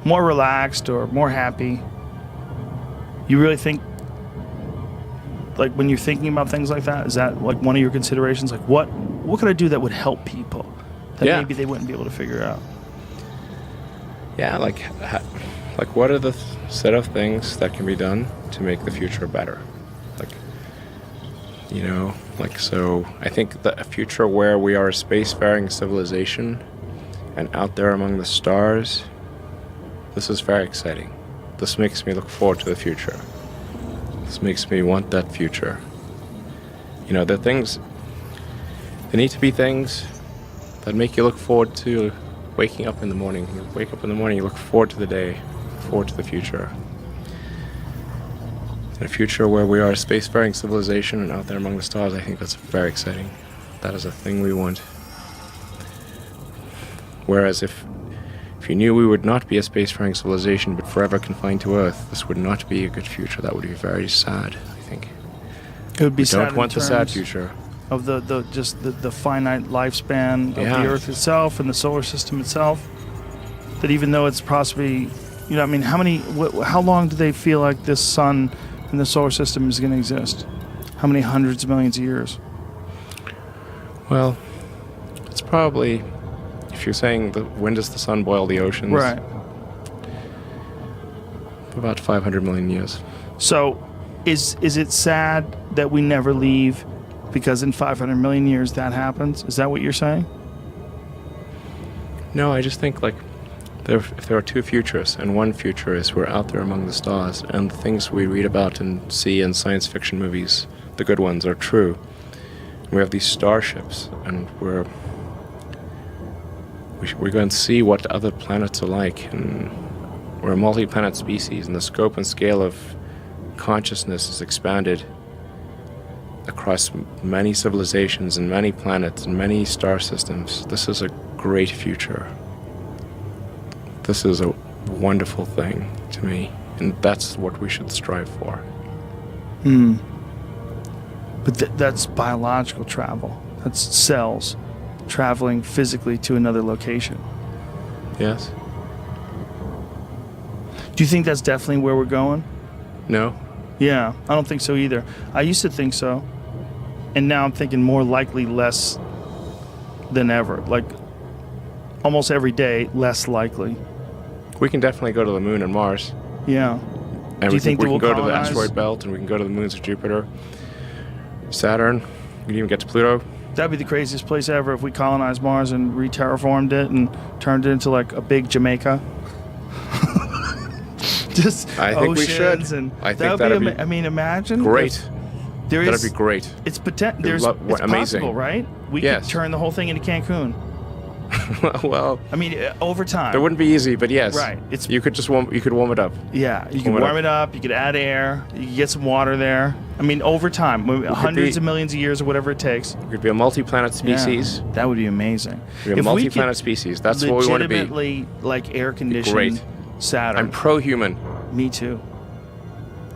more relaxed or more happy? You really think, like when you're thinking about things like that, is that like one of your considerations? Like what could I do that would help people that maybe they wouldn't be able to figure out? Yeah, like what are the set of things that can be done to make the future better? So I think that a future where we are a spacefaring civilization and out there among the stars, this is very exciting. This makes me look forward to the future. This makes me want that future. There need to be things that make you look forward to waking up in the morning. You wake up in the morning, you look forward to the day, forward to the future. In a future where we are a spacefaring civilization and out there among the stars, I think that's very exciting. That is a thing we want. Whereas if you knew we would not be a spacefaring civilization but forever confined to Earth, this would not be a good future. That would be very sad, I think. It would be We sad don't want in the sad terms future. of the finite lifespan of Yeah. the Earth itself and the solar system itself. That even though it's possibly, I mean, how long do they feel like this sun and the solar system is going to exist? How many hundreds of millions of years? Well, it's probably, if you're saying when does the sun boil the oceans? Right. About 500 million years. So, is it sad that we never leave because in 500 million years that happens? Is that what you're saying? No, I just think if there are two futures, and one future is we're out there among the stars, and the things we read about and see in science fiction movies, the good ones, are true. We have these starships, and we're going to see what other planets are like, and we're a multi-planet species, and the scope and scale of consciousness is expanded across many civilizations and many planets and many star systems. This is a great future. This is a wonderful thing to me, and that's what we should strive for. But that's biological travel. That's cells traveling physically to another location. Yes? Do you think that's definitely where we're going? No? Yeah, I don't think so either. I used to think so, and now I'm thinking more likely less than ever. Like, almost every day, less likely. We can definitely go to the moon and Mars. Yeah. And Do you we think can that we'll go to the colonize? asteroid belt, and we can go to the moons of Jupiter, Saturn. We can even get to Pluto. That'd be the craziest place ever if we colonized Mars and re-terraformed it and turned it into like a big Jamaica. Just I think we oceans should. And I think that'd that'd be I mean, imagine. Great. if There That'd is. be great. It's potent. There's. What It's amazing. possible, right? We Yes. could turn the whole thing into Cancun. Well, I mean, over time. it wouldn't be easy, but yes. Right. It's. You could just warm it up. Yeah, you can warm it warm it up. You could add air. You can get some water there. I mean, over time, hundreds of millions of years or whatever it takes. We could be a multi-planet species. Yeah, that would be amazing. We're a multi-planet species. That's what we want to be. Legitimately, like air conditioned Great. Saturn. I'm pro-human. Me too.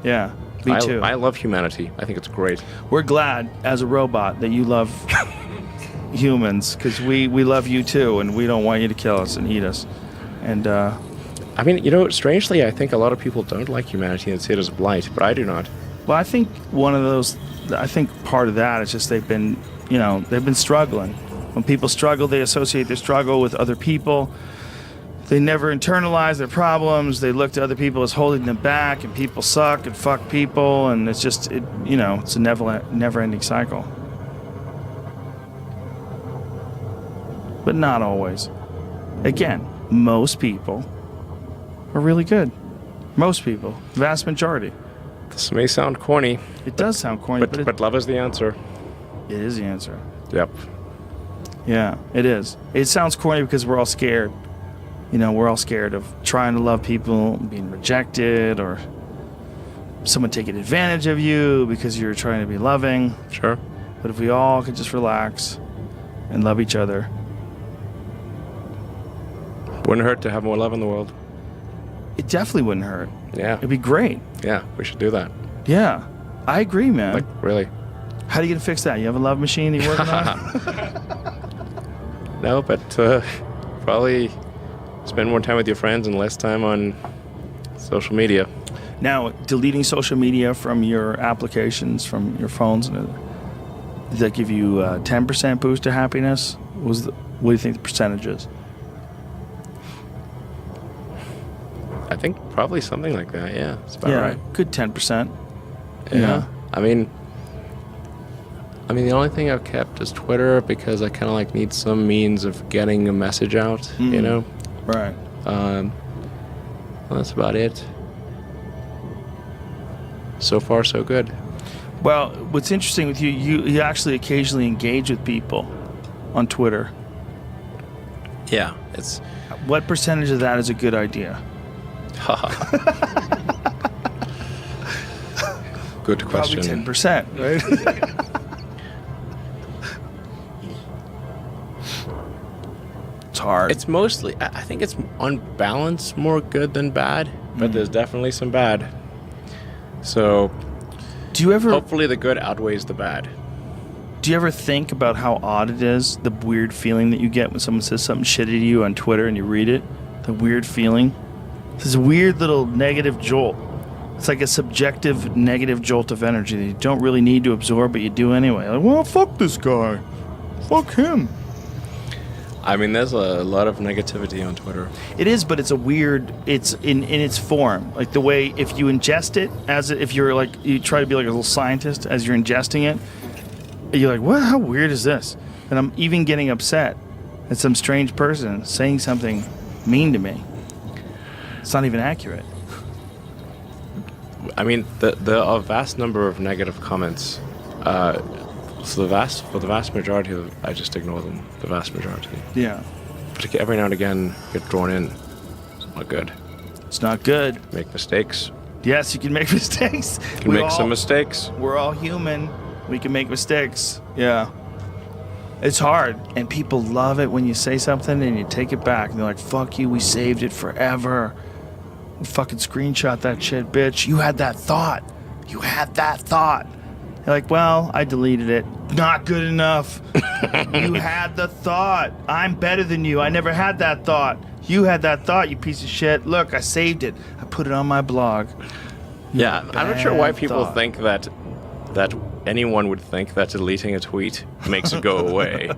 Yeah, me too. I love humanity. I think it's great. We're glad, as a robot, that you love humans, because we love you too, and we don't want you to kill us and eat us. And I mean, strangely, I think a lot of people don't like humanity and see it as a blight, but I do not. well, I think I think part of that is just they've been struggling. When people struggle, they associate their struggle with other people. They never internalize their problems. They look to other people as holding them back, and people suck and fuck people, and it's just, it's a never-ending cycle. But not always. Again, most people are really good. Most people, vast majority. This may sound corny, It does sound corny, but love is the answer. it is the answer. Yep. Yeah, it is. It sounds corny because we're all scared. We're all scared of trying to love people, being rejected, or someone taking advantage of you because you're trying to be loving. Sure. But if we all could just relax and love each other. Wouldn't hurt to have more love in the world. It definitely wouldn't hurt. Yeah. It'd be great. Yeah, we should do that. Yeah, I agree, man. Like, really. How are you going to fix that? You have a love machine you're working on? No, but probably spend more time with your friends and less time on social media. Now, deleting social media from your applications, from your phones, does that give you a 10% boost to happiness? What do you think the percentage is? I think probably something like that. Yeah, that's about right. Good 10%. Yeah. I mean, the only thing I've kept is Twitter because I kind of need some means of getting a message out. Right. Well, that's about it. So far, so good. Well, what's interesting with you actually occasionally engage with people on Twitter. Yeah. it's What percentage of that is a good idea? good question. Probably 10%, right? It's hard. It's mostly, I think it's on balance more good than bad, but there's definitely some bad. So Do you ever hopefully the good outweighs the bad. Do you ever think about how odd it is, the weird feeling that you get when someone says something shitty to you on Twitter and you read it? The weird feeling? It's this weird little negative jolt. It's like a subjective negative jolt of energy that you don't really need to absorb, but you do anyway. Like, well, fuck this guy. Fuck him. I mean, there's a lot of negativity on Twitter. It is, but it's a weird, it's in its form. Like the way, if you ingest it, if you're like, you try to be like a little scientist as you're ingesting it, you're like, what? How weird is this? And I'm even getting upset at some strange person saying something mean to me. It's not even accurate. I mean, there are a vast number of negative comments. For the vast majority of I just ignore them. The vast majority. Yeah. But every now and again, get drawn in. It's not good. It's not good. Make mistakes. Yes, you can make mistakes. Can make some mistakes. We're all human. We can make mistakes. Yeah. It's hard. And people love it when you say something and you take it back. And they're like, fuck you, we saved it forever. We fucking screenshot that shit, bitch. You had that thought. You had that thought. You're like, well, I deleted it. Not good enough. You had the thought. I'm better than you. I never had that thought. You had that thought, you piece of shit. Look, I saved it. I put it on my blog. Yeah, I'm not sure why people thought. think that anyone would think that deleting a tweet makes it go away.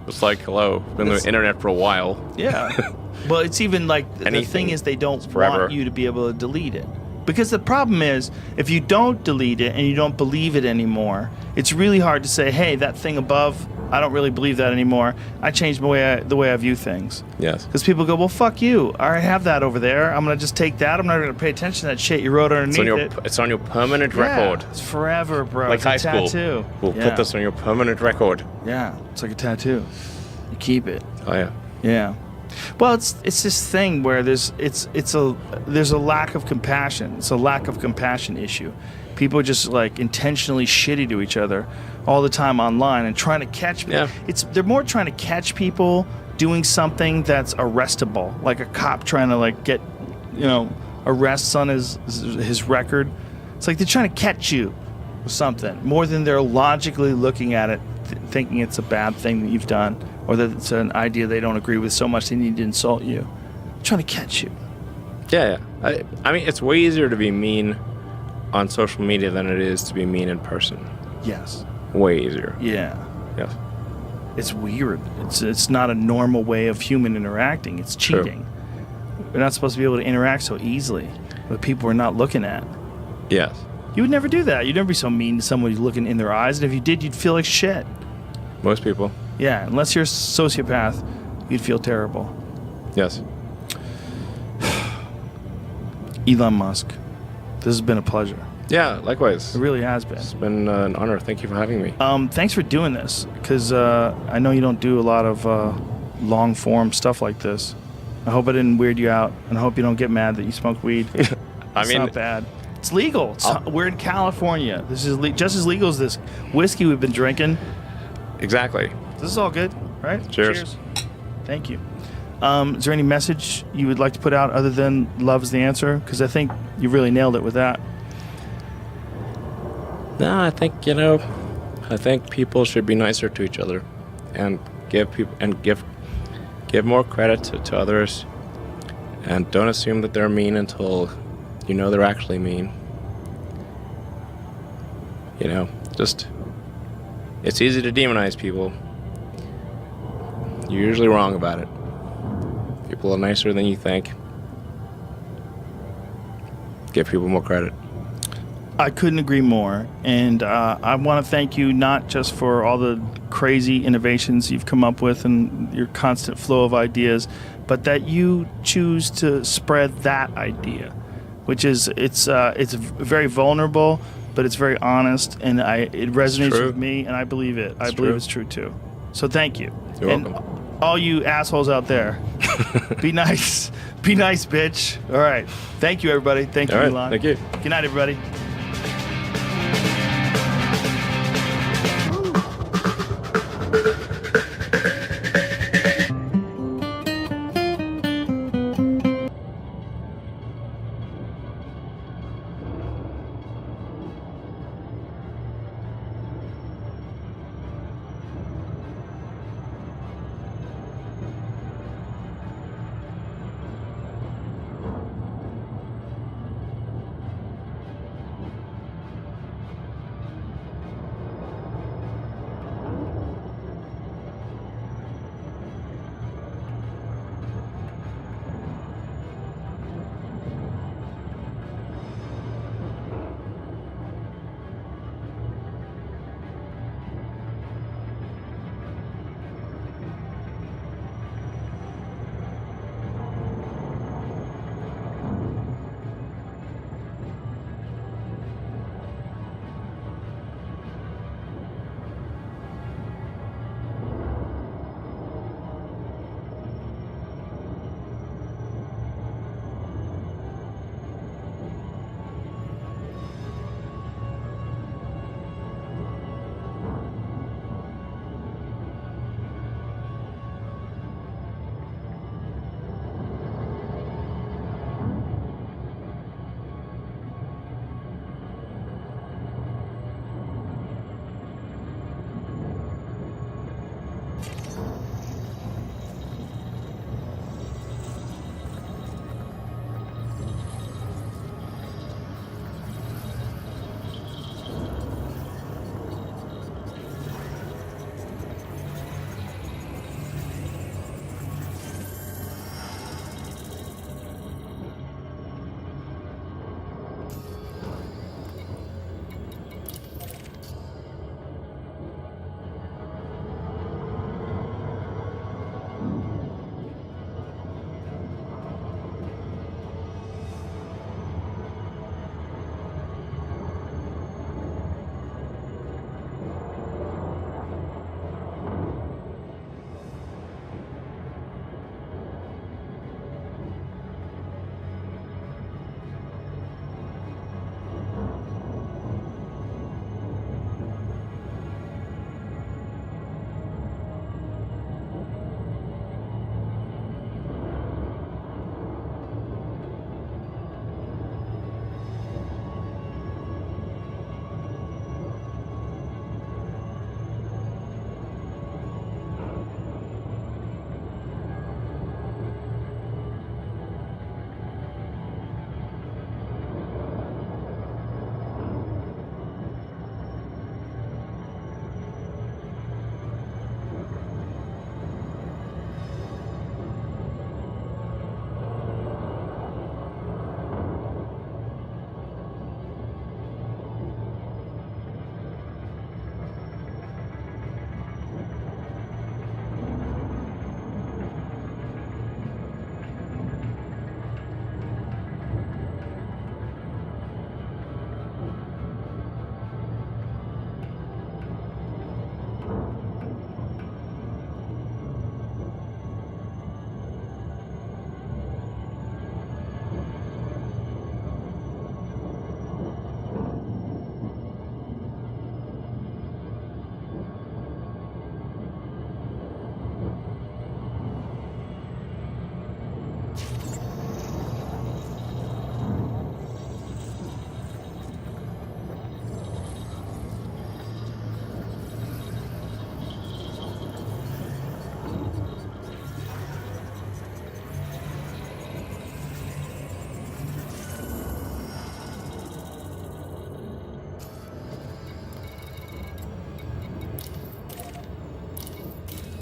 It's like, hello, been on the internet for a while. Yeah. Well, it's even like the Anything thing is they don't forever. want you to be able to delete it. Because the problem is, if you don't delete it and you don't believe it anymore, it's really hard to say, hey, that thing above, I don't really believe that anymore. I changed the way I view things. Yes. Because people go, well, fuck you. I already have that over there. I'm going to just take that. I'm not going to pay attention to that shit you wrote underneath It's on your permanent Yeah, record. it's forever, bro. Like it's a high school. tattoo. We'll Yeah. put this on your permanent record. Yeah, it's like a tattoo. You keep it. Oh yeah. Yeah. Well, it's this thing where there's a lack of compassion. It's a lack of compassion issue. People are just like intentionally shitty to each other all the time online and trying to catch. Yeah. They're more trying to catch people doing something that's arrestable, like a cop trying to like get, arrests on his record. It's like they're trying to catch you with something more than they're logically looking at it, thinking it's a bad thing that you've done. Or that it's an idea they don't agree with so much they need to insult you. I'm trying to catch you. Yeah. I mean, it's way easier to be mean on social media than it is to be mean in person. Yes. Way easier. Yeah. Yes. It's weird. It's not a normal way of human interacting. It's cheating. We're not supposed to be able to interact so easily with people we're not looking at. Yes. You would never do that. You'd never be so mean to someone who's looking in their eyes. And if you did, you'd feel like shit. Most people. Yeah, unless you're a sociopath, you'd feel terrible. Yes. Elon Musk, this has been a pleasure. Yeah, likewise. It really has been. It's been an honor. Thank you for having me. Thanks for doing this, because I know you don't do a lot of long-form stuff like this. I hope I didn't weird you out, and I hope you don't get mad that you smoke weed. It's not bad. It's legal. We're in California. This is just as legal as this whiskey we've been drinking. Exactly. This is all good, right? Cheers. Thank you. Is there any message you would like to put out other than love is the answer? Because I think you really nailed it with that. No, I think people should be nicer to each other, and give more credit to others, and don't assume that they're mean until you know they're actually mean. It's easy to demonize people. You're usually wrong about it. People are nicer than you think. Give people more credit. I couldn't agree more. And I want to thank you not just for all the crazy innovations you've come up with and your constant flow of ideas, but that you choose to spread that idea, which is it's very vulnerable, but it's very honest, and it resonates with me, and I believe it. I believe it's true too. So thank you. You're welcome. all you assholes out there, be nice. Be nice, bitch. All right. Thank you, everybody. Thank you, All right, Elon. thank you. Good night, everybody.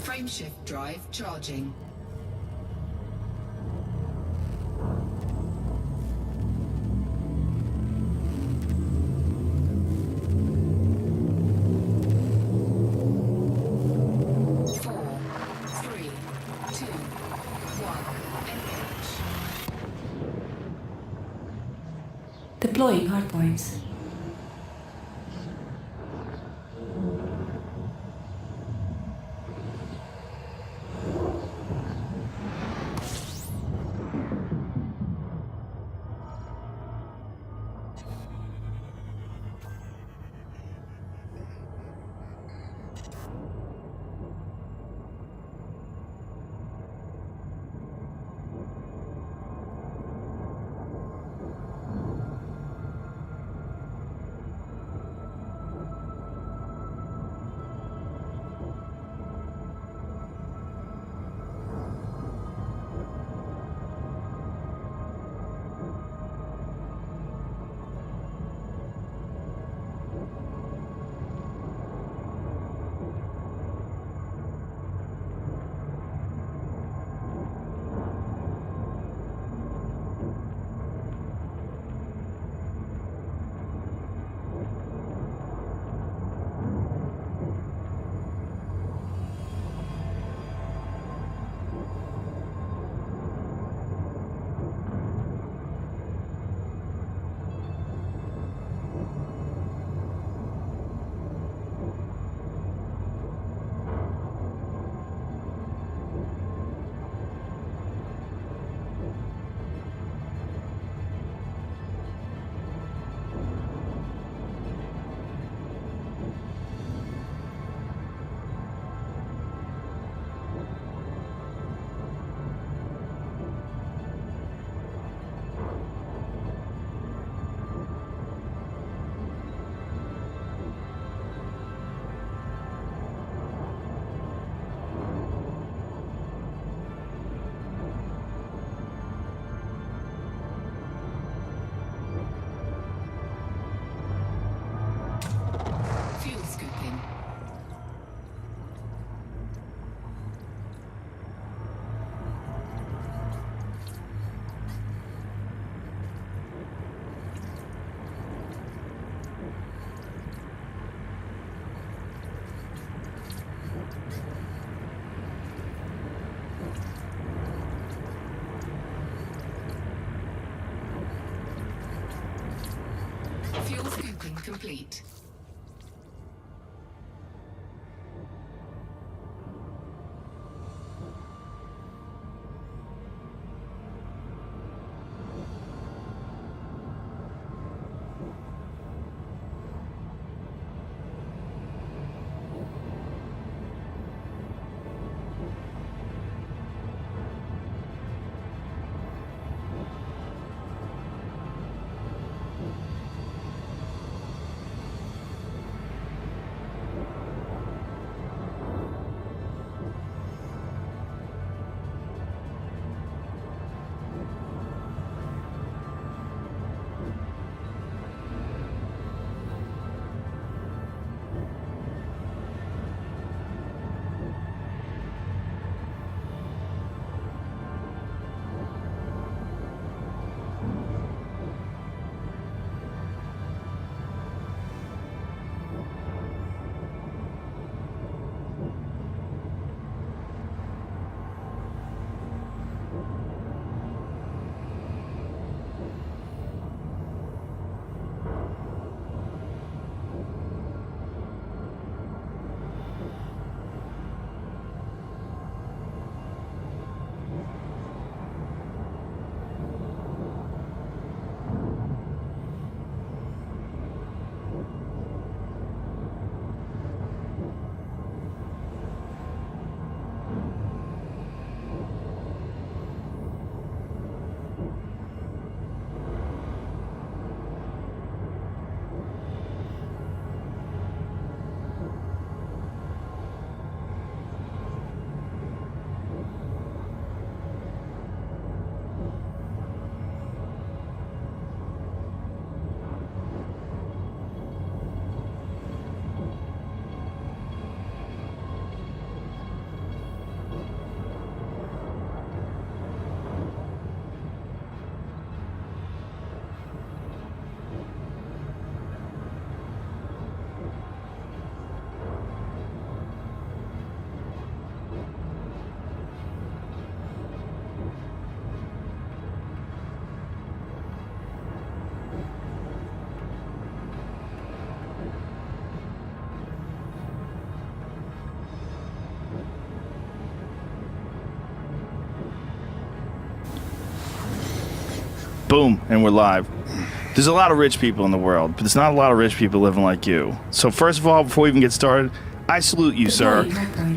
Frameshift drive charging. Deploying hardpoints. Mission complete. Boom, and we're live. There's a lot of rich people in the world, but there's not a lot of rich people living like you. So first of all, before we even get started, I salute you, sir.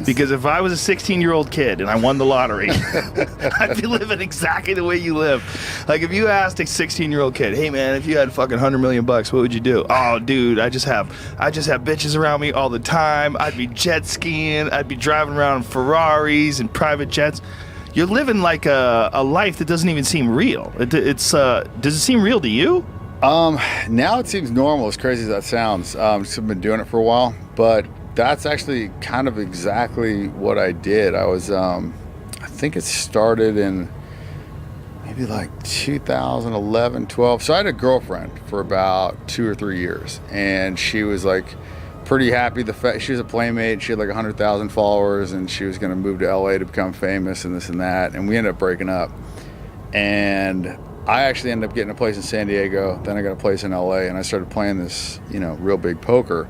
Because if I was a 16-year-old kid and I won the lottery, I'd be living exactly the way you live. Like if you asked a 16-year-old kid, hey man, if you had fucking $100 million, what would you do? Oh, dude, I just have bitches around me all the time. I'd be jet skiing. I'd be driving around in Ferraris and private jets. You're living like a life that doesn't even seem real. Does it seem real to you? Now it seems normal, as crazy as that sounds. I've been doing it for a while, but that's actually kind of exactly what I did. I was, I think it started in maybe like 2011, 12. So I had a girlfriend for about 2 or 3 years, and she was like pretty happy. She was a Playmate. She had like 100,000 followers, and she was going to move to LA to become famous and this and that. And we ended up breaking up. And I actually ended up getting a place in San Diego. Then I got a place in LA, and I started playing this, real big poker.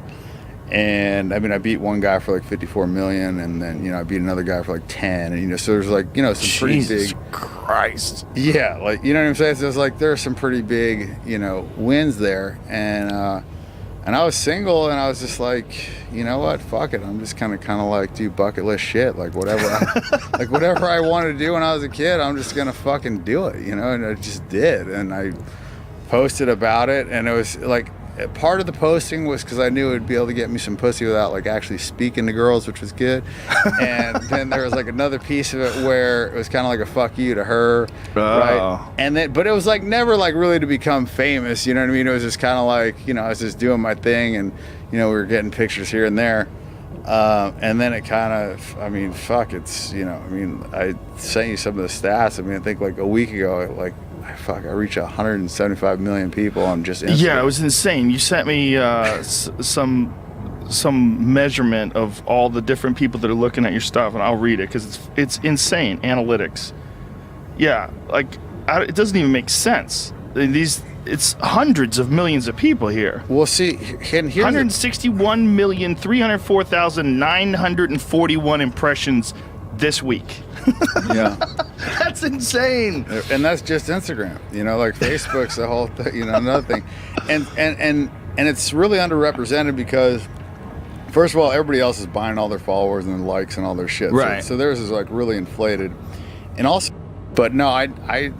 And I mean, I beat one guy for like 54 million, and then, I beat another guy for like 10. And, so there's like, some pretty big. Jesus Christ. Yeah. Like, you know what I'm saying? So it's like, there's some pretty big, wins there. And I was single, and I was just like, you know what? Fuck it. I'm just kind of like do bucket list shit. Like whatever I wanted to do when I was a kid, I'm just going to fucking do it, and I just did. And I posted about it, and it was like, part of the posting was because I knew it would be able to get me some pussy without like actually speaking to girls, which was good. And then there was like another piece of it where it was kind of like a fuck you to her, right? And then, but it was like never like really to become famous, you know what I mean? It was just kind of like, I was just doing my thing, and we were getting pictures here and there. And then it kind of, I sent you some of the stats. I think like a week ago, I reached 175 million people on just Instagram. Yeah, it was insane. You sent me some measurement of all the different people that are looking at your stuff, and I'll read it because it's insane analytics. Yeah, it doesn't even make sense. These it's hundreds of millions of people here. Well, see, here's 161,304,941 impressions this week. yeah. That's insane. And that's just Instagram, like Facebook's the whole thing, another thing. And it's really underrepresented because, first of all, everybody else is buying all their followers and likes and all their shit. Right. So theirs is like really inflated. And also, but no, I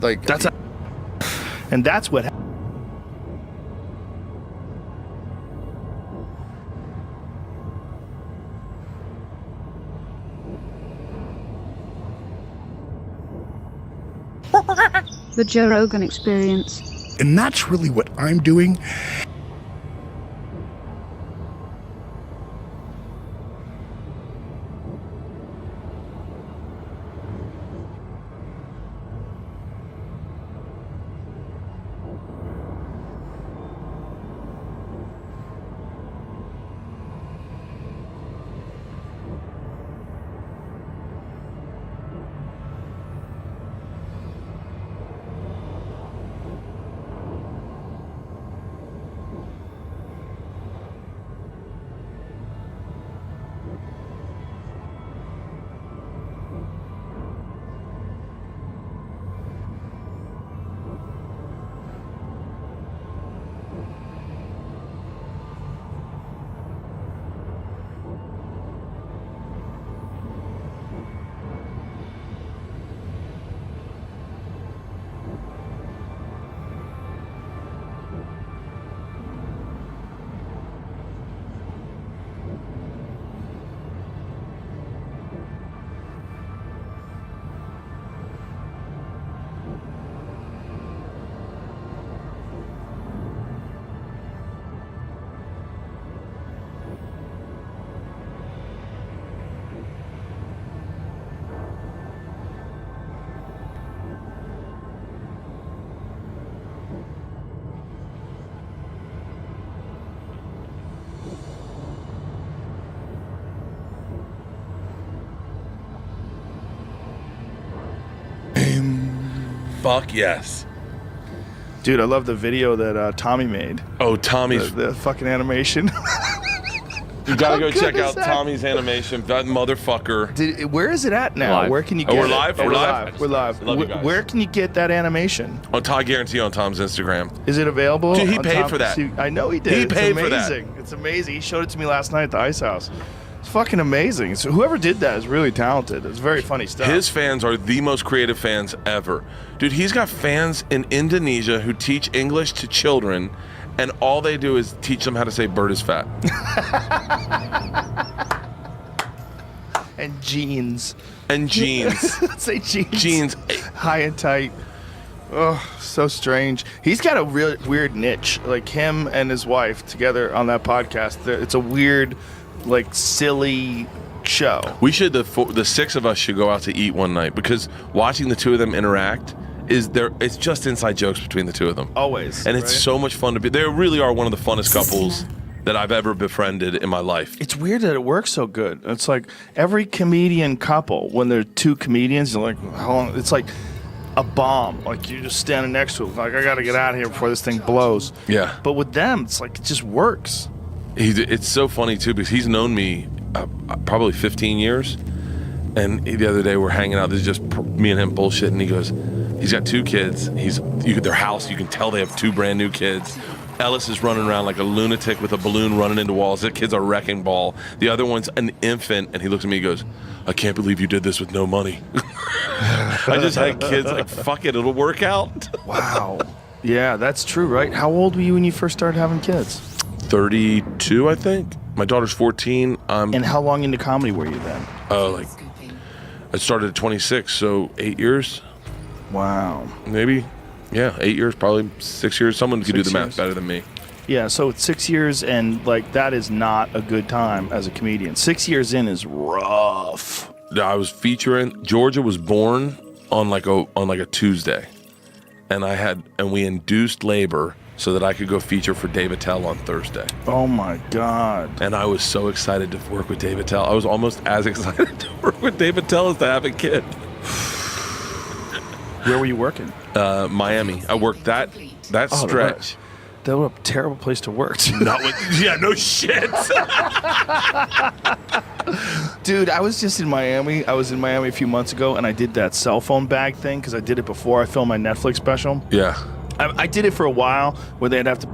like. And that's what The Joe Rogan Experience. And that's really what I'm doing. Fuck yes. Dude, I love the video that Tommy made. Oh, Tommy's. The fucking animation. You gotta go How good check is out that? Tommy's animation. That motherfucker. Where is it at now? Live. Where can you Oh, get we're it? live? Oh, We're live? We're live. Love you guys. Where can you get that animation? On Todd Guarantee on Tom's Instagram. Is it available? Dude, he on paid top- for that. See, I know he did. He It's paid for that. amazing. It's amazing. He showed it to me last night at the Ice House. It's fucking amazing. So whoever did that is really talented. It's very funny stuff. His fans are the most creative fans ever. Dude, he's got fans in Indonesia who teach English to children, and all they do is teach them how to say bird is fat. And jeans. And jeans. Say jeans. Jeans. High and tight. Oh, so strange. He's got a real weird niche. Like him and his wife together on that podcast. It's a weird, like, silly show. We should, the six of us should go out to eat one night, because watching the two of them interact it's just inside jokes between the two of them. Always. And it's right? so much fun to be. They really are one of the funnest couples that I've ever befriended in my life. It's weird that it works so good. It's like every comedian couple, when they're two comedians, you're like, how long? It's like a bomb. Like you're just standing next to it. Like, I got to get out of here before this thing blows. Yeah. But with them, it's like it just works. It's so funny too, because he's known me probably 15 years. And the other day we're hanging out. This is just me and him bullshit. And he goes, he's got two kids. Their house, you can tell they have two brand new kids. Ellis is running around like a lunatic with a balloon running into walls. The kid's a wrecking ball. The other one's an infant. And he looks at me and goes, I can't believe you did this with no money. I just had kids like, fuck it, it'll work out. Wow. Yeah, that's true, right? How old were you when you first started having kids? 32, I think. My daughter's 14. And how long into comedy were you then? Like, I started at 26, so 8 years. Wow. Maybe. Yeah, 8 years, probably 6 years. Someone could do the 6 math years. better than me. Yeah, so it's 6 years, and like that is not a good time as a comedian. 6 years in is rough. I was featuring. Georgia was born on like a Tuesday, and we induced labor so that I could go feature for Dave Attell on Thursday. Oh my God. And I was so excited to work with Dave Attell. I was almost as excited to work with Dave Attell as to have a kid. Where were you working? Miami. I worked that Oh, stretch. That was a terrible place to work. Not with, yeah, no shit. Dude, I was just in Miami. I was in Miami a few months ago, and I did that cell phone bag thing because I did it before I filmed my Netflix special. Yeah. I did it for a while where they'd have to.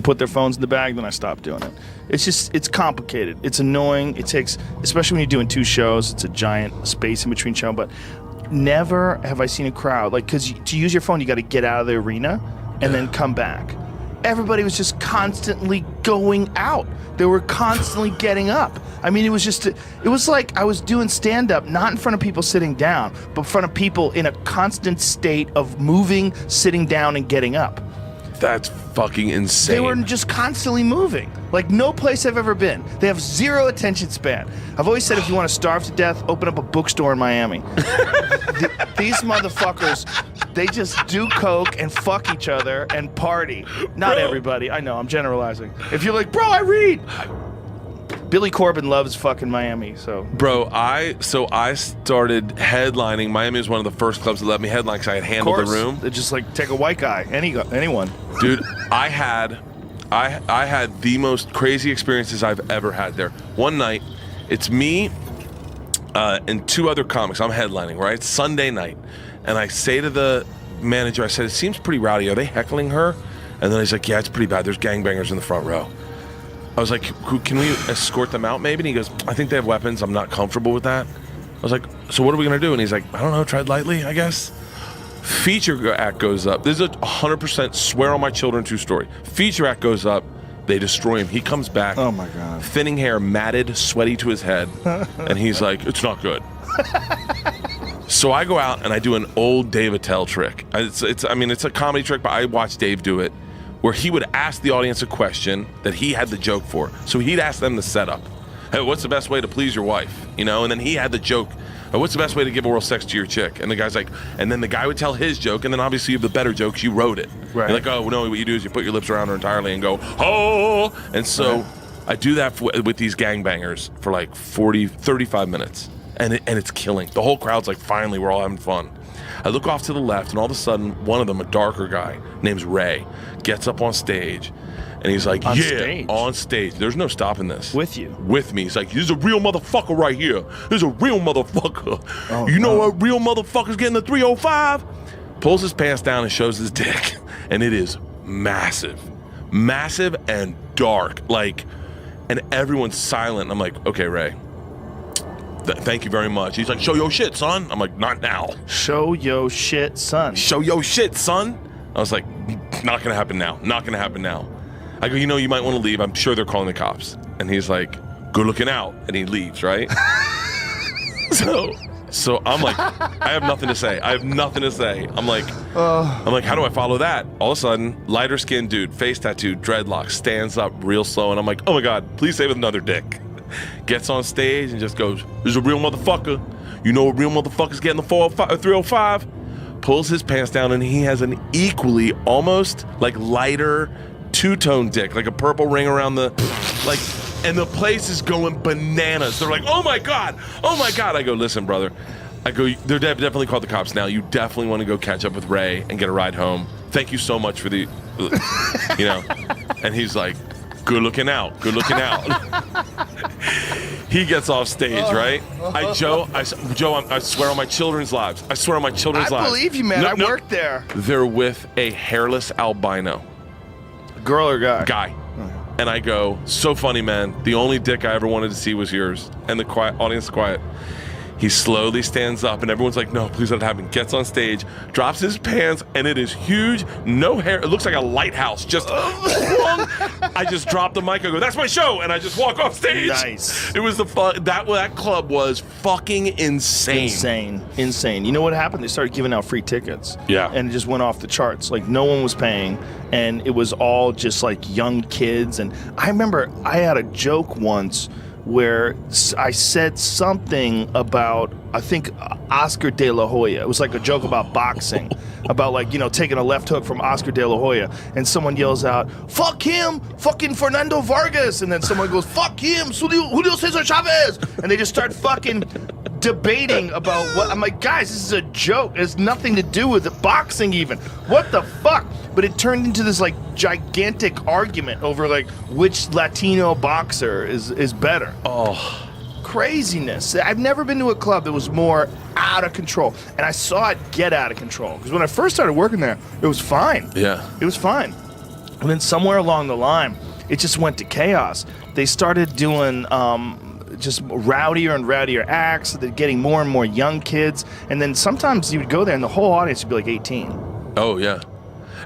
put their phones in the bag, then I stopped doing it. It's complicated. It's annoying. It takes, especially when you're doing 2 shows, it's a giant space in between show, but never have I seen a crowd, like, because to use your phone, you got to get out of the arena and then come back. Everybody was just constantly going out. They were constantly getting up. I mean, it was like I was doing stand-up, not in front of people sitting down, but in front of people in a constant state of moving, sitting down, and getting up. That's fucking insane. They were just constantly moving. Like no place I've ever been. They have 0 attention span. I've always said if you want to starve to death, open up a bookstore in Miami. These motherfuckers, they just do coke and fuck each other and party. Not everybody. I know, I'm generalizing. If you're like, bro, I read. Billy Corbin loves fucking Miami, so. Bro, I started headlining. Miami was one of the first clubs that let me headline because I had handled the room. They just like take a white guy, anyone. Dude, I had the most crazy experiences I've ever had there. One night, it's me and 2 other comics. I'm headlining, right? Sunday night. And I say to the manager, I said, it seems pretty rowdy. Are they heckling her? And then he's like, yeah, it's pretty bad. There's gangbangers in the front row. I was like, can we escort them out maybe? And he goes, I think they have weapons. I'm not comfortable with that. I was like, so what are we going to do? And he's like, I don't know, tread lightly, I guess. Feature act goes up. This is a 100% swear on my children true story. Feature act goes up. They destroy him. He comes back. Oh, my God. Thinning hair, matted, sweaty to his head. And he's like, it's not good. So I go out and I do an old Dave Attell trick. It's a comedy trick, but I watched Dave do it, where he would ask the audience a question that he had the joke for. So he'd ask them the setup. Hey, what's the best way to please your wife? You know, and then he had the joke. What's the best way to give oral sex to your chick? And the guy's like, and then the guy would tell his joke, and then obviously you have the better jokes, you wrote it. Right. You're like, oh, no, what you do is you put your lips around her entirely and go, oh! And so I do that with these gangbangers for like 35 minutes. And it's killing. The whole crowd's like, finally, we're all having fun. I look off to the left, and all of a sudden, one of them, a darker guy, named Ray, gets up on stage, and he's like, on stage. There's no stopping this. With you? With me. He's like, this is a real motherfucker right here. This is a real motherfucker. Oh, you know what real motherfucker's getting the 305? Pulls his pants down and shows his dick, and it is massive. Massive and dark. Like, and everyone's silent. I'm like, okay, Ray. Thank you very much. He's like, show your shit, son. I'm like, not now. Show your shit, son. Show your shit, son. I was like, not gonna happen now. Not gonna happen now. I go, you know, you might want to leave. I'm sure they're calling the cops. And he's like, good looking out. And he leaves, right? So I'm like, I have nothing to say. I'm like, how do I follow that? All of a sudden, lighter skinned dude, face tattooed, dreadlocks, stands up real slow. And I'm like, oh my God, please say with another dick. Gets on stage and just goes, this is a real motherfucker. You know a real motherfucker's getting the 305. Pulls his pants down, and he has an equally, almost like lighter, 2-tone dick, like a purple ring around the, like, and the place is going bananas. They're like, oh my God. I go, listen, brother. I go, they're definitely called the cops now. You definitely want to go catch up with Ray and get a ride home. Thank you so much for the, you know. And he's like, good looking out. He gets off stage, right? I swear on my children's lives. I believe you, man. I worked there. They're with a hairless albino. Girl or guy? Guy. And I go, so funny, man. The only dick I ever wanted to see was yours. And the audience is quiet. He slowly stands up, and everyone's like, no, please let it happen. Gets on stage, drops his pants, and it is huge. No hair. It looks like a lighthouse. Just, I just drop the mic. I go, that's my show. And I just walk off stage. Nice. It was that club was fucking insane. Insane. You know what happened? They started giving out free tickets. Yeah. And it just went off the charts. Like, no one was paying, and it was all just like young kids. And I remember I had a joke once where I said something about, I think, Oscar De La Hoya. It was like a joke about boxing, about, like, you know, taking a left hook from Oscar De La Hoya. And someone yells out, fuck him, fucking Fernando Vargas. And then someone goes, fuck him, Julio Cesar Chavez. And they just start fucking debating about what. I'm like, guys, this is a joke. It has nothing to do with boxing even. What the fuck? But it turned into this, like, gigantic argument over, like, which Latino boxer is better. Oh. Craziness. I've never been to a club that was more out of control. And I saw it get out of control. Because when I first started working there, it was fine. Yeah. It was fine. And then somewhere along the line, it just went to chaos. They started doing just rowdier and rowdier acts. They're getting more and more young kids. And then sometimes you would go there and the whole audience would be like 18. Oh, yeah.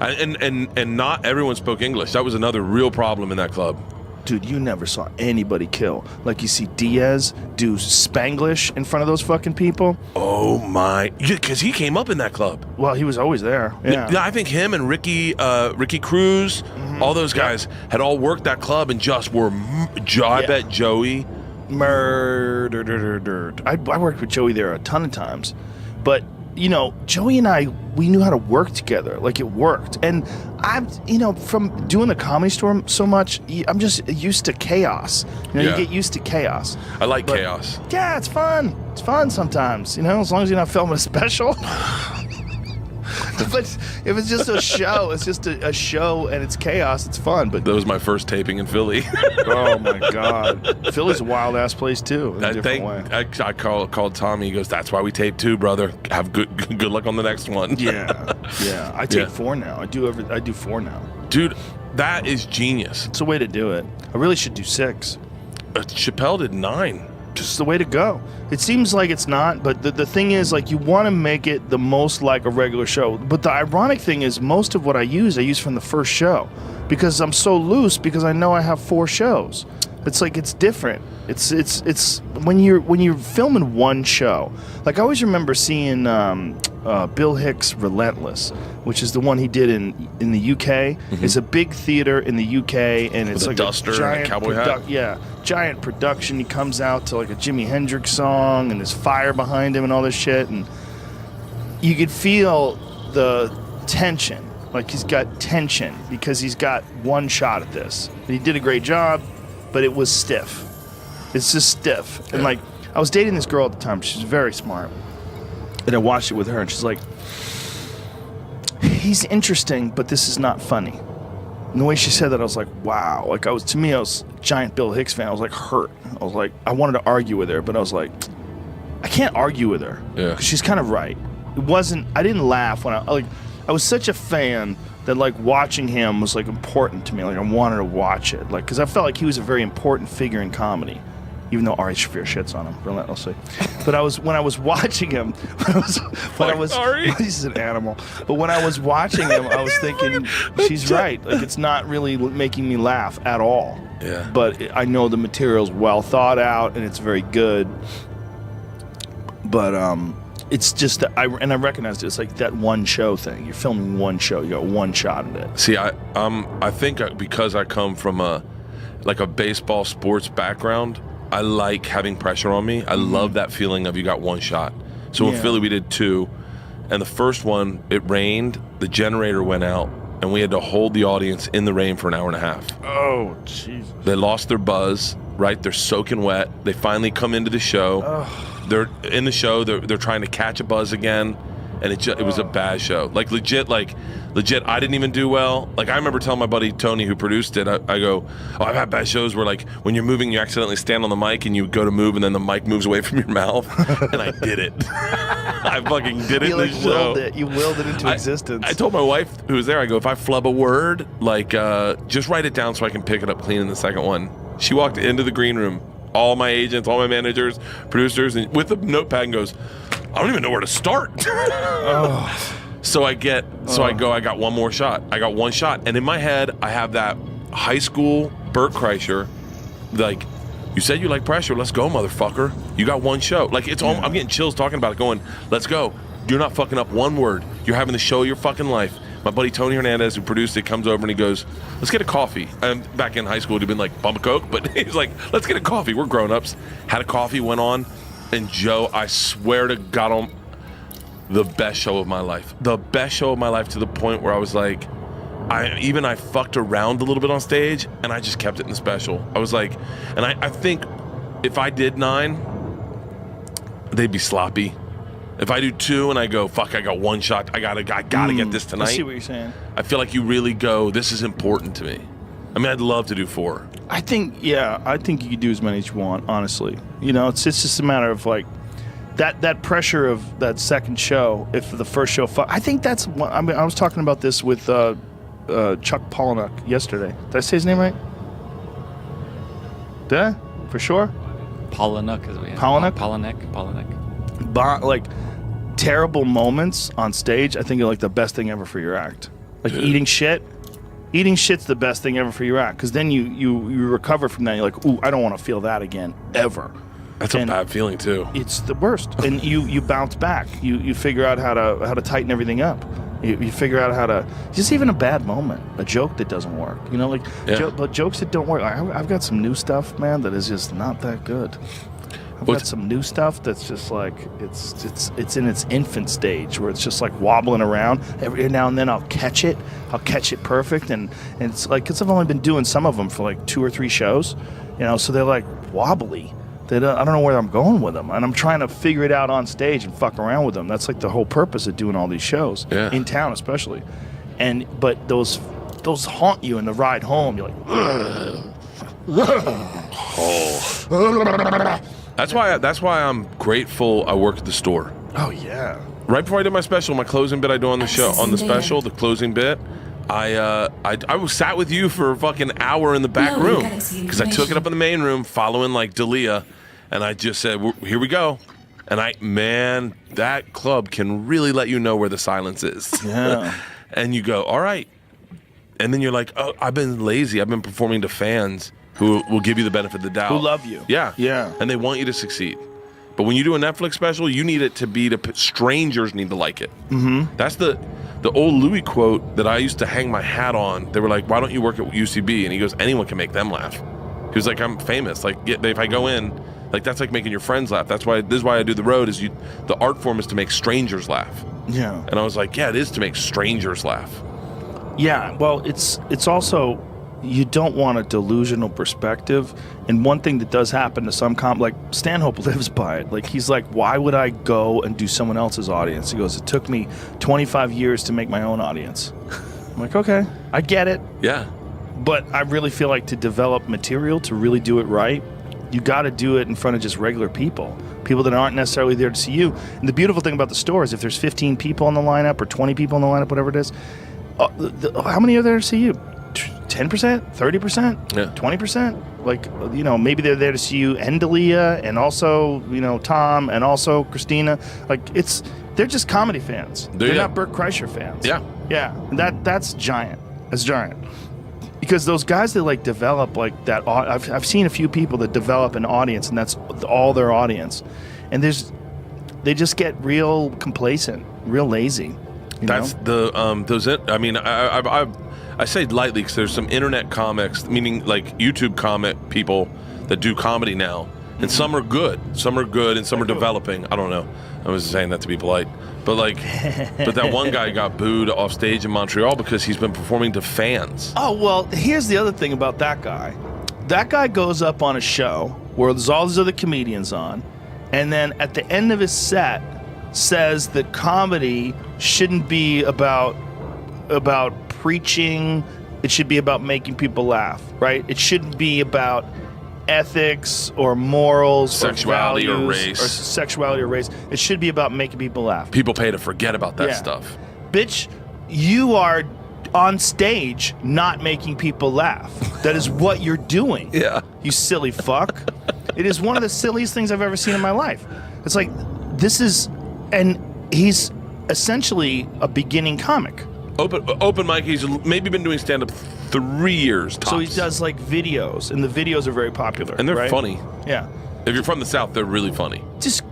And not everyone spoke English. That was another real problem in that club. Dude, you never saw anybody kill. Like you see Diaz do Spanglish in front of those fucking people. Oh my! Because he came up in that club. Well, he was always there. Yeah, I think him and Ricky Cruz, all those guys had all worked that club and just were. I bet Joey murdered. I worked with Joey there a ton of times, but you know, Joey and I, we knew how to work together. Like it worked. And I'm, you know, from doing the Comedy Store so much, I'm just used to chaos. You know, you get used to chaos. I like chaos. Yeah, it's fun. It's fun sometimes, you know, as long as you're not filming a special. But if it's just a show, it's just a show and it's chaos, it's fun. But that was my first taping in Philly. Oh my God, Philly's a wild ass place too. In a different way. I called Tommy. He goes, "That's why we tape 2, brother. Have good luck on the next one." Yeah. I tape 4 now. I do 4 now. Dude, that is genius. It's a way to do it. I really should do 6. Chappelle did 9. Just the way to go. It seems like it's not, but the thing is, like, you want to make it the most like a regular show. But the ironic thing is, most of what I use from the first show, because I'm so loose, because I know I have 4 shows. It's like, it's different. It's when you're filming one show. Like I always remember seeing Bill Hicks' Relentless, which is the one he did in the UK. Mm-hmm. It's a big theater in the UK, and it's with like a duster a giant and a cowboy hat. Yeah, giant production. He comes out to like a Jimi Hendrix song, and there's fire behind him and all this shit, and you could feel the tension. Like he's got tension because he's got one shot at this. And he did a great job, but it was stiff. It's just stiff. And like, I was dating this girl at the time. She's very smart. And I watched it with her, and she's like, he's interesting, but this is not funny. And the way she said that, I was like, wow. Like, I was a giant Bill Hicks fan. I was like hurt. I was like, I wanted to argue with her, but I was like, I can't argue with her. Yeah. Because she's kind of right. I didn't laugh when I was such a fan that like watching him was like important to me. Like I wanted to watch it. Like, because I felt like he was a very important figure in comedy. Even though Ari Shaffir shits on him relentlessly, but when I was watching him, he's an animal. But when I was watching him, I was thinking, she's right. Like it's not really making me laugh at all. Yeah. But I know the material's well thought out and it's very good. But it's just that I recognized it. It's like that one show thing. You're filming one show. You got one shot at it. See, I think because I come from a baseball sports background, I like having pressure on me. I love that feeling of you got one shot. So in Philly we did 2, and the first one, it rained, the generator went out, and we had to hold the audience in the rain for an hour and a half. Oh, Jesus. They lost their buzz, right? They're soaking wet. They finally come into the show. They're in the show. They're trying to catch a buzz again, and it was a bad show. Like legit, I didn't even do well. Like I remember telling my buddy Tony, who produced it, I go, oh, I've had bad shows where like when you're moving, you accidentally stand on the mic and you go to move, and then the mic moves away from your mouth, and I did it. I fucking did it in the show. You willed it into existence. I told my wife, who was there, I go, if I flub a word, like just write it down so I can pick it up clean in the second one. She walked into the green room, all my agents, all my managers, producers, and with a notepad and goes, I don't even know where to start. So I go, I got one more shot. I got one shot. And in my head, I have that high school Bert Kreischer, like, you said you like pressure, let's go, motherfucker. You got one show. Like, I'm getting chills talking about it, going, let's go. You're not fucking up one word. You're having the show of your fucking life. My buddy Tony Hernandez, who produced it, comes over and he goes, let's get a coffee. And back in high school, it'd have been like, bump a Coke, but he's like, let's get a coffee. We're grown-ups. Had a coffee, went on, and Joe, I swear to God, the best show of my life. The best show of my life, to the point where I was like, I fucked around a little bit on stage, and I just kept it in the special. I was like, and I think if I did 9, they'd be sloppy. If I do 2 and I go, fuck, I got one shot, I gotta get this tonight. I see what you're saying. I feel like you really go, this is important to me. I mean, I'd love to do 4. I think you can do as many as you want, honestly. You know, it's just a matter of like, that pressure of that second show. If the first show, I think that's. I mean, I was talking about this with Chuck Palahniuk yesterday. Did I say his name right? Did I? For sure? Palahniuk is Palahniuk? Palahniuk. Like, terrible moments on stage, I think are like the best thing ever for your act. Like eating shit. Eating shit's the best thing ever for your act, because then you recover from that. You're like, ooh, I don't want to feel that again, ever. That's a bad feeling too. It's the worst. And you bounce back. You figure out how to tighten everything up. You figure out how to, just even a bad moment, a joke that doesn't work. You know, like but jokes that don't work. I've got some new stuff, man, that is just not that good. I've got some new stuff that's just like it's in its infant stage, where it's just like wobbling around. Every now and then I'll catch it perfect, and it's like, because I've only been doing some of them for like 2 or 3 shows, you know, so they're like wobbly. I don't know where I'm going with them, and I'm trying to figure it out on stage and fuck around with them. That's like the whole purpose of doing all these shows in town, especially. But those haunt you in the ride home. You're like, That's why I'm grateful I work at the store. oh yeah. Right before I did my special, my closing bit I do on the show, on the special, the closing bit, I was sat with you for a fucking hour in the back room, because I took it up in the main room following like Dalia, and I just said, here we go. And that club can really let you know where the silence is. Yeah. And you go, all right. And then you're like, oh, I've been lazy. I've been performing to fans who will give you the benefit of the doubt. Who love you. Yeah. Yeah. And they want you to succeed. But when you do a Netflix special, you need it to be strangers need to like it. Mm-hmm. That's the old Louis quote that I used to hang my hat on. They were like, why don't you work at UCB? And he goes, anyone can make them laugh. He was like, I'm famous. Like, if I go in, like, that's like making your friends laugh. This is why I do the road, is the art form is to make strangers laugh. Yeah. And I was like, yeah, it is to make strangers laugh. Yeah, well, it's also, you don't want a delusional perspective. And one thing that does happen to some like Stanhope lives by it. Like, he's like, why would I go and do someone else's audience? He goes, it took me 25 years to make my own audience. I'm like, okay, I get it. Yeah. But I really feel like to develop material, to really do it right, you got to do it in front of just regular people that aren't necessarily there to see you. And the beautiful thing about the store is, if there's 15 people on the lineup or 20 people on the lineup, whatever it is, how many are there to see you? 10%? 30%? Yeah. 20%? Like, you know, maybe they're there to see you and Dalia, and also, you know, Tom, and also Christina. Like, they're just comedy fans. They're not Bert Kreischer fans. Yeah. Yeah. And that's giant. That's giant. Because those guys that like develop like that, I've seen a few people that develop an audience, and that's all their audience, and they just get real complacent, real lazy. That's those. I mean, I say lightly, because there's some internet comics, meaning like YouTube comic people that do comedy now, and some are good, and some are developing. I don't know. I was saying that to be polite. But but that one guy got booed off stage in Montreal because he's been performing to fans. Oh, well, here's the other thing about that guy. That guy goes up on a show where there's all these other comedians on, and then at the end of his set says that comedy shouldn't be about preaching. It should be about making people laugh, right? It shouldn't be about ethics or morals, sexuality or race. Or sexuality or race. It should be about making people laugh. People pay to forget about that stuff. Bitch, you are on stage not making people laugh. That is what you're doing. Yeah. You silly fuck. It is one of the silliest things I've ever seen in my life. It's like, and he's essentially a beginning comic. Open mic. He's maybe been doing stand-up 3 years tops. So he does like videos, and the videos are very popular. And they're right? funny. Yeah. If you're from the South, they're really funny. Just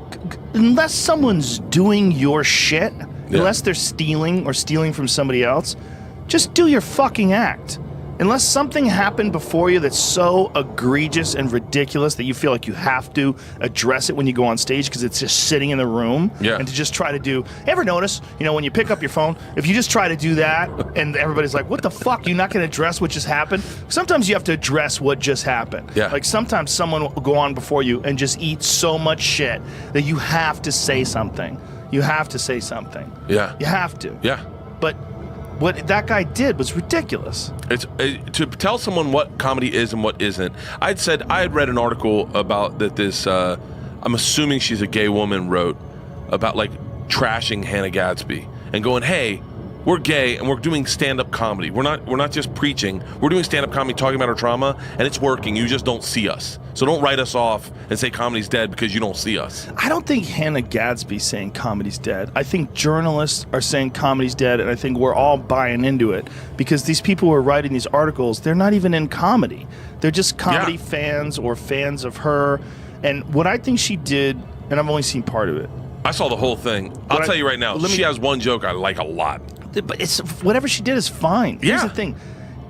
unless someone's doing your shit, unless they're stealing from somebody else, just do your fucking act. Unless something happened before you that's so egregious and ridiculous that you feel like you have to address it when you go on stage because it's just sitting in the room. Yeah. And to just try to do, ever notice, you know, when you pick up your phone, if you just try to do that and everybody's like, what the fuck? You're not going to address what just happened? Sometimes you have to address what just happened. Yeah. Like sometimes someone will go on before you and just eat so much shit that you have to say something. You have to say something. Yeah. You have to. Yeah. But what that guy did was ridiculous. To tell someone what comedy is and what isn't. I had read an article about that this, I'm assuming she's a gay woman, wrote about like trashing Hannah Gadsby and going, hey, we're gay and we're doing stand-up comedy. We're not just preaching. We're doing stand-up comedy, talking about our trauma, and it's working. You just don't see us. So don't write us off and say comedy's dead because you don't see us. I don't think Hannah Gadsby's saying comedy's dead. I think journalists are saying comedy's dead, and I think we're all buying into it because these people who are writing these articles, they're not even in comedy. They're just comedy fans or fans of her. And what I think she did, and I've only seen part of it. I saw the whole thing. I'll tell you right now, she has one joke I like a lot. But it's whatever she did is fine. Here's the thing.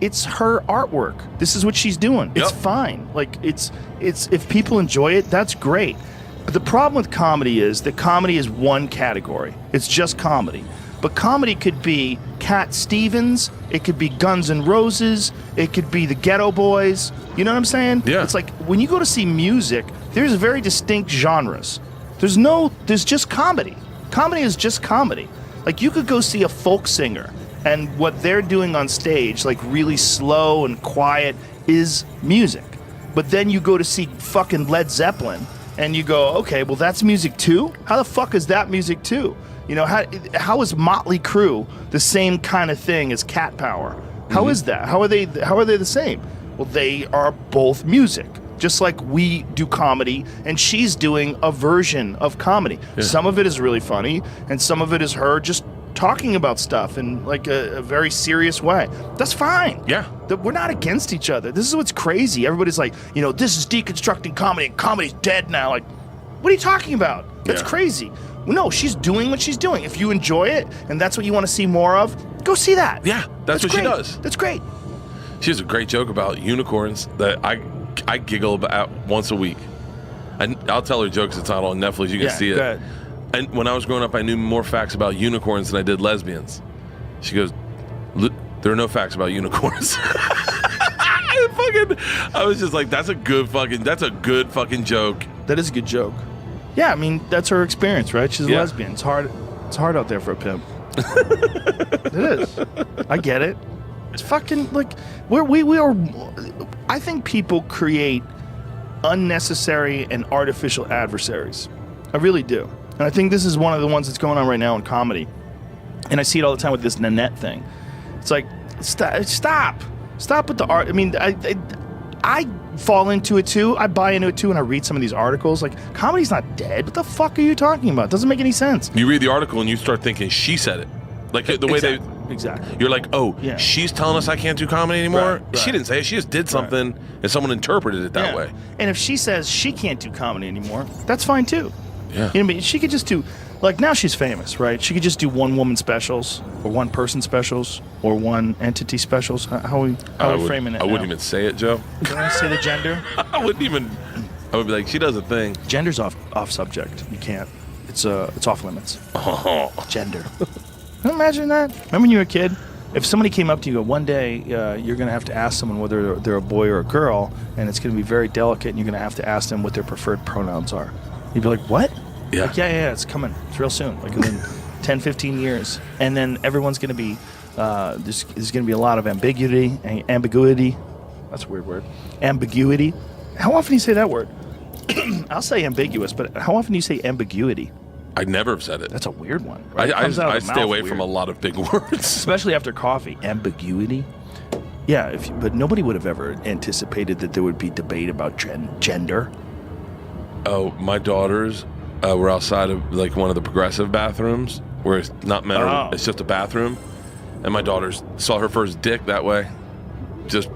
It's her artwork. This is what she's doing. It's fine. Like it's if people enjoy it, that's great. But the problem with comedy is that comedy is one category. It's just comedy. But comedy could be Cat Stevens, it could be Guns N' Roses, it could be the Ghetto Boys. You know what I'm saying? Yeah. It's like when you go to see music, there's very distinct genres. There's just comedy. Comedy is just comedy. Like, you could go see a folk singer, and what they're doing on stage, like really slow and quiet, is music. But then you go to see fucking Led Zeppelin, and you go, okay, well, that's music too? How the fuck is that music too? You know, how is Motley Crue the same kind of thing as Cat Power? How is that? How are they the same? Well, they are both music. Just like we do comedy, and she's doing a version of comedy. Yeah. Some of it is really funny, and some of it is her just talking about stuff in like a very serious way. That's fine. Yeah. We're not against each other. This is what's crazy. Everybody's like, you know, this is deconstructing comedy, and comedy's dead now. Like, what are you talking about? That's crazy. Well, no, she's doing what she's doing. If you enjoy it, and that's what you want to see more of, go see that. Yeah, that's what great. she does. That's great. She has a great joke about unicorns that I giggle about once a week. I'll tell her jokes. It's not on Netflix. You can see it. Go ahead. And when I was growing up, I knew more facts about unicorns than I did lesbians. She goes, there are no facts about unicorns. I was just like, that's a good fucking joke. That is a good joke. Yeah, I mean, that's her experience, right? She's a lesbian. It's hard out there for a pimp. It is. I get it. It's fucking like we are. I think people create unnecessary and artificial adversaries. I really do, and I think this is one of the ones that's going on right now in comedy. And I see it all the time with this Nanette thing. It's like stop with the art. I mean, I fall into it too. I buy into it too, and I read some of these articles. Like, comedy's not dead. What the fuck are you talking about? It doesn't make any sense. You read the article and you start thinking she said it. Like the way Exactly. You're like, oh, she's telling us I can't do comedy anymore? Right. She didn't say it. She just did something, and someone interpreted it that way. And if she says she can't do comedy anymore, that's fine too. Yeah. You know what I mean? She could just do, like, now she's famous, right? She could just do one-woman specials, or one-person specials, or one-entity specials. How are we framing it I now? wouldn't even say it, Joe. Can I say the gender? I would be like, she does a thing. Gender's off subject. You can't. It's off limits. Oh. Gender. Can you imagine that? Remember when you were a kid? If somebody came up to you, one day you're going to have to ask someone whether they're a boy or a girl, and it's going to be very delicate, and you're going to have to ask them what their preferred pronouns are. You'd be like, what? Yeah. Like, yeah, it's coming. It's real soon, like in 10, 15 years. And then everyone's going to be, there's going to be a lot of ambiguity. That's a weird word. Ambiguity. How often do you say that word? I'll say ambiguous, but how often do you say ambiguity? I never have said it. That's a weird one. Right? I stay away from a lot of big words. Especially after coffee. Ambiguity. Yeah, but nobody would have ever anticipated that there would be debate about gender. Oh, my daughters were outside of like one of the progressive bathrooms where it's not men, it's just a bathroom. And my daughters saw her first dick that way. Just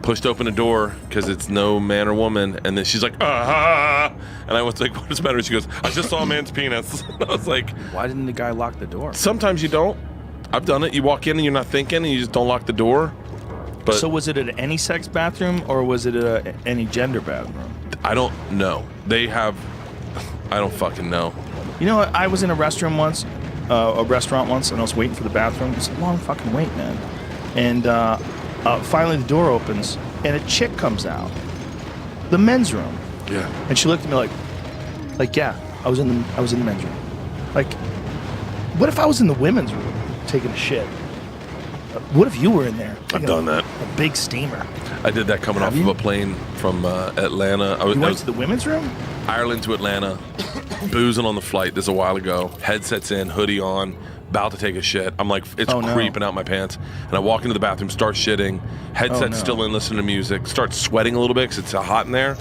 pushed open a door because it's no man or woman, and then she's like, and I was like, what's the matter? She goes, I just saw a man's penis. I was like, why didn't the guy lock the door? Sometimes you don't. I've done it. You walk in and you're not thinking, and you just don't lock the door. But so was it an any sex bathroom or was it any gender bathroom? I don't know. I don't fucking know. You know what? I was in a restaurant once, and I was waiting for the bathroom. It was a long fucking wait, man. And finally the door opens and a chick comes out, the men's room. Yeah. And she looked at me like, yeah, I was in the men's room. Like, what if I was in the women's room taking a shit? What if you were in there? I've done that. A big steamer. I did that coming off of a plane from Atlanta. I went to the women's room? Ireland to Atlanta, boozing on the flight. This is a while ago. Headsets in, hoodie on, about to take a shit. I'm like, it's Oh, no. creeping out my pants. And I walk into the bathroom, start shitting, headset no. still in, listening to music, start sweating a little bit because it's hot in there.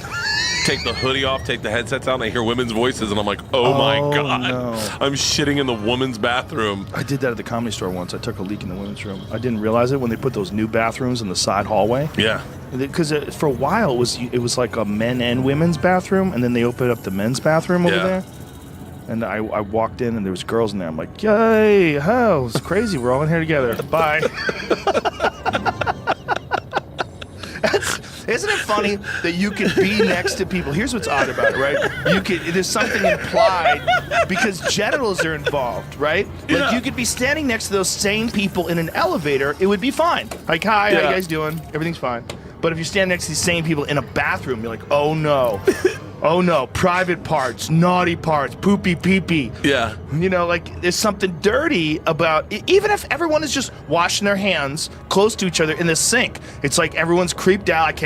Take the hoodie off, take the headsets out, and I hear women's voices, and I'm like, oh my God. no. I'm shitting in the woman's bathroom. I did that at the Comedy Store once. I took a leak in the women's room. I didn't realize it when they put those new bathrooms in the side hallway. Yeah. Because for a while it was like a men and women's bathroom, and then they opened up the men's bathroom over Yeah. there. And I walked in, and there was girls in there. I'm like, yay, oh, it's crazy. We're all in here together. Bye. Isn't it funny that you could be next to people? Here's what's odd about it, right? There's something implied because genitals are involved, right? Like you could be standing next to those same people in an elevator, it would be fine. Like, hi, how you guys doing? Everything's fine. But if you stand next to these same people in a bathroom, you're like, oh no. Oh no, private parts, naughty parts, poopy pee-pee. Yeah. You know, like there's something dirty about even if everyone is just washing their hands close to each other in the sink. It's like everyone's creeped out. I can't